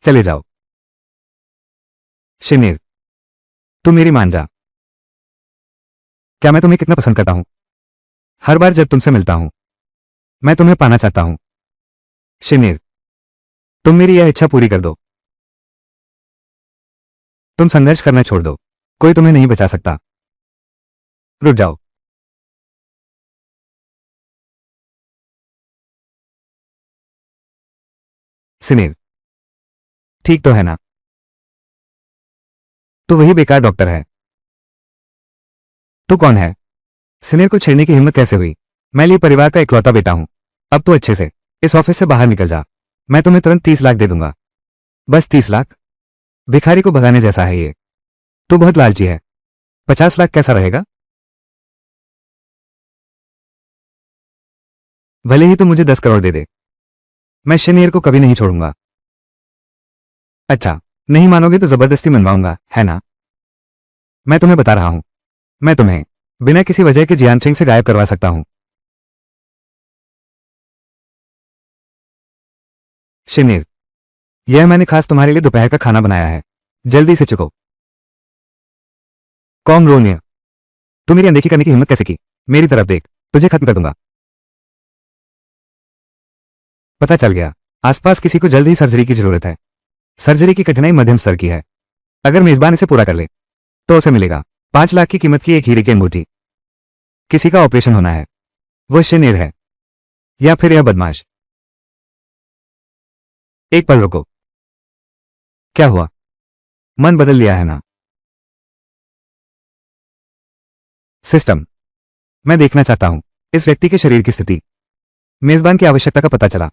चले जाओ। शिनेर, तू मेरी मान जा। क्या मैं तुम्हें कितना पसंद करता हूं? हर बार जब तुमसे मिलता हूं मैं तुम्हें पाना चाहता हूं। शिनेर, तुम मेरी यह इच्छा पूरी कर दो। तुम संघर्ष करना छोड़ दो, कोई तुम्हें नहीं बचा सकता। रुक जाओ। सिनेर, ठीक तो है ना? तू वही बेकार डॉक्टर है। तू कौन है? सिनेर को छेड़ने की हिम्मत कैसे हुई? मैं ली परिवार का इकलौता बेटा हूं। अब तो अच्छे से इस ऑफिस से बाहर निकल जा। मैं तुम्हें तुरंत 30 लाख दे दूंगा। बस 30 लाख? भिखारी को भगाने जैसा है ये। तू बहुत लालची है। 50 लाख कैसा रहेगा? भले ही तू मुझे 10 करोड़ दे दे, मैं शनेर को कभी नहीं छोड़ूंगा। अच्छा, नहीं मानोगे तो जबरदस्ती मनवाऊंगा, है ना? मैं तुम्हें बता रहा हूं, मैं तुम्हें बिना किसी वजह के जियांगचेंग से गायब करवा सकता हूं। शिनेर, यह मैंने खास तुम्हारे लिए दोपहर का खाना बनाया है, जल्दी से चुको। कॉम रोनिया, तू मेरी अनदेखी करने की हिम्मत कैसे की? मेरी तरफ देख, तुझे खत्म कर दूंगा। पता चल गया, आसपास किसी को जल्द ही सर्जरी की जरूरत है। सर्जरी की कठिनाई मध्यम स्तर की है। अगर मेजबान इसे पूरा कर ले तो उसे मिलेगा 5 लाख की कीमत की एक हीरे की अंगूठी। किसी का ऑपरेशन होना है, वो शिनेर है या फिर यह बदमाश। एक पल रुको। क्या हुआ? मन बदल लिया है ना? सिस्टम, मैं देखना चाहता हूं इस व्यक्ति के शरीर की स्थिति। मेजबान की आवश्यकता का पता चला,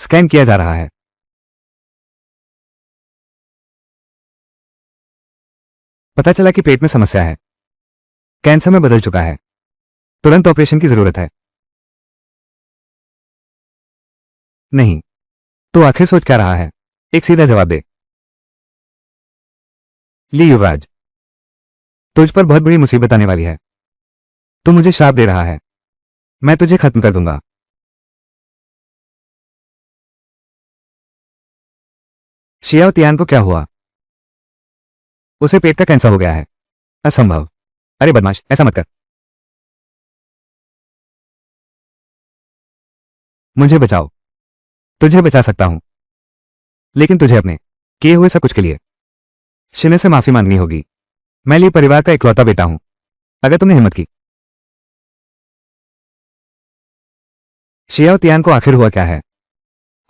स्कैन किया जा रहा है। पता चला कि पेट में समस्या है, कैंसर में बदल चुका है, तुरंत ऑपरेशन की जरूरत है। नहीं, तो आखिर सोच क्या रहा है? एक सीधा जवाब दे। ली युवराज, तुझ पर बहुत बड़ी मुसीबत आने वाली है। तू मुझे श्राप दे रहा है, मैं तुझे खत्म कर दूंगा। शियाओ तियान को क्या हुआ? उसे पेट का कैंसर हो गया है। असंभव। अरे बदमाश, ऐसा मत कर। मुझे बचाओ। तुझे बचा सकता हूं, लेकिन तुझे अपने किए हुए सब कुछ के लिए शिने से माफी मांगनी होगी। मैं ली परिवार का इकलौता बेटा हूं। अगर तुमने हिम्मत की। शियाओ तियान को आखिर हुआ क्या है?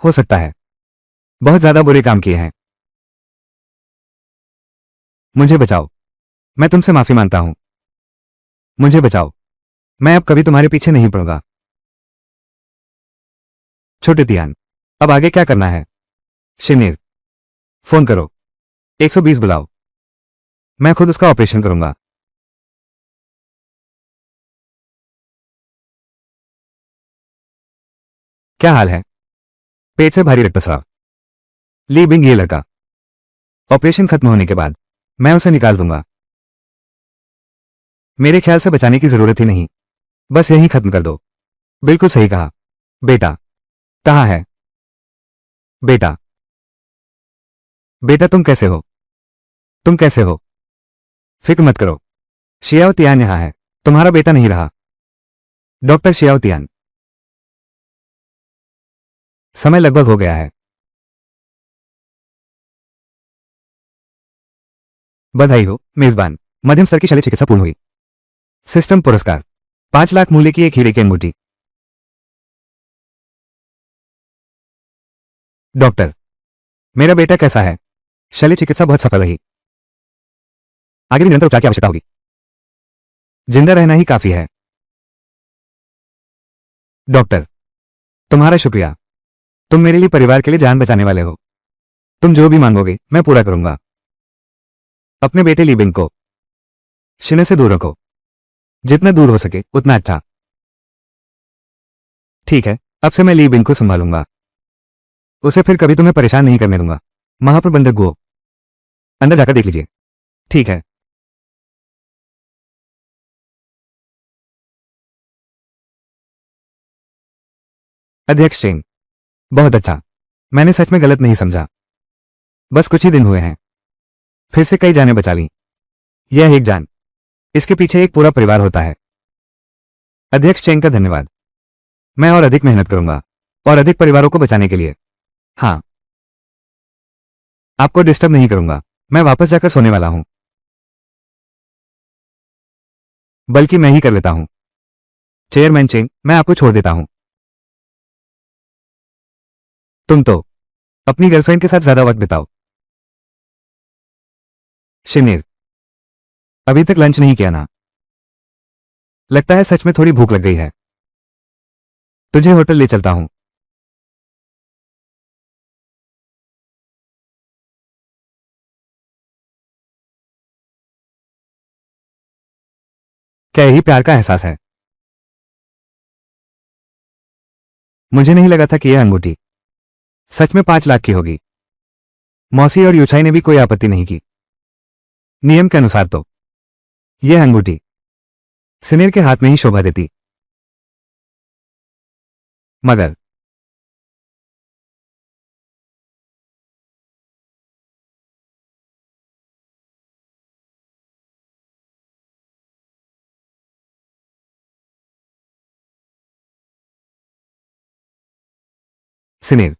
हो सकता है बहुत ज्यादा बुरे काम किए हैं। मुझे बचाओ। मैं तुमसे माफी मांगता हूं। मुझे बचाओ। मैं अब कभी तुम्हारे पीछे नहीं पड़ूंगा। छोटे तियान, अब आगे क्या करना है? शिनिर, फोन करो। 120 बुलाओ। मैं खुद उसका ऑपरेशन करूंगा। क्या हाल है? पेट से भारी रक्तस्राव। ली बिंग, ये लड़का ऑपरेशन खत्म होने के बाद मैं उसे निकाल दूंगा। मेरे ख्याल से बचाने की जरूरत ही नहीं, बस यहीं खत्म कर दो। बिल्कुल सही कहा। बेटा कहाँ है? बेटा, बेटा तुम कैसे हो? तुम कैसे हो? फिक्र मत करो। शियाओ तियान यहां है। तुम्हारा बेटा नहीं रहा। डॉक्टर शियाओ तियान, समय लगभग हो गया है। बधाई हो मेजबान। मध्यम स्तर की शल्य चिकित्सा पूर्ण हुई। सिस्टम पुरस्कार 5 लाख मूल्य की एक हीरे की अंगूठी। डॉक्टर, मेरा बेटा कैसा है? शल्य चिकित्सा बहुत सफल रही। आगे भी निरंतर उपचार की आवश्यकता होगी। जिंदा रहना ही काफी है। डॉक्टर, तुम्हारा शुक्रिया। तुम मेरे लिए परिवार के लिए जान बचाने वाले हो। तुम जो भी मांगोगे मैं पूरा करूंगा। अपने बेटे लीबिंग को शिने से दूर रखो। जितना दूर हो सके उतना अच्छा। ठीक है, अब से मैं लीबिंग को संभालूंगा। उसे फिर कभी तुम्हें परेशान नहीं करने दूंगा। महाप्रबंधक गो, अंदर जाकर देख लीजिए। ठीक है। अध्यक्ष चेंग, बहुत अच्छा। मैंने सच में गलत नहीं समझा। बस कुछ ही दिन हुए हैं, फिर से कई जानें बचा ली। यह एक जान, इसके पीछे एक पूरा परिवार होता है। अध्यक्ष चेंग का धन्यवाद। मैं और अधिक मेहनत करूंगा, और अधिक परिवारों को बचाने के लिए। हाँ, आपको डिस्टर्ब नहीं करूंगा। मैं वापस जाकर सोने वाला हूं। बल्कि मैं ही कर लेता हूं। चेयरमैन चेंग, मैं आपको छोड़ देता हूं। तुम तो अपनी गर्लफ्रेंड के साथ ज्यादा वक्त बिताओ। शिनिर, अभी तक लंच नहीं किया ना? लगता है सच में थोड़ी भूख लग गई है। तुझे होटल ले चलता हूं। क्या यही प्यार का एहसास है? मुझे नहीं लगा था कि यह अंगूठी सच में 5 लाख की होगी। मौसी और यूचाई ने भी कोई आपत्ति नहीं की। नियम के अनुसार तो यह अंगूठी सिनेर के हाथ में ही शोभा देती। मगर सिनेर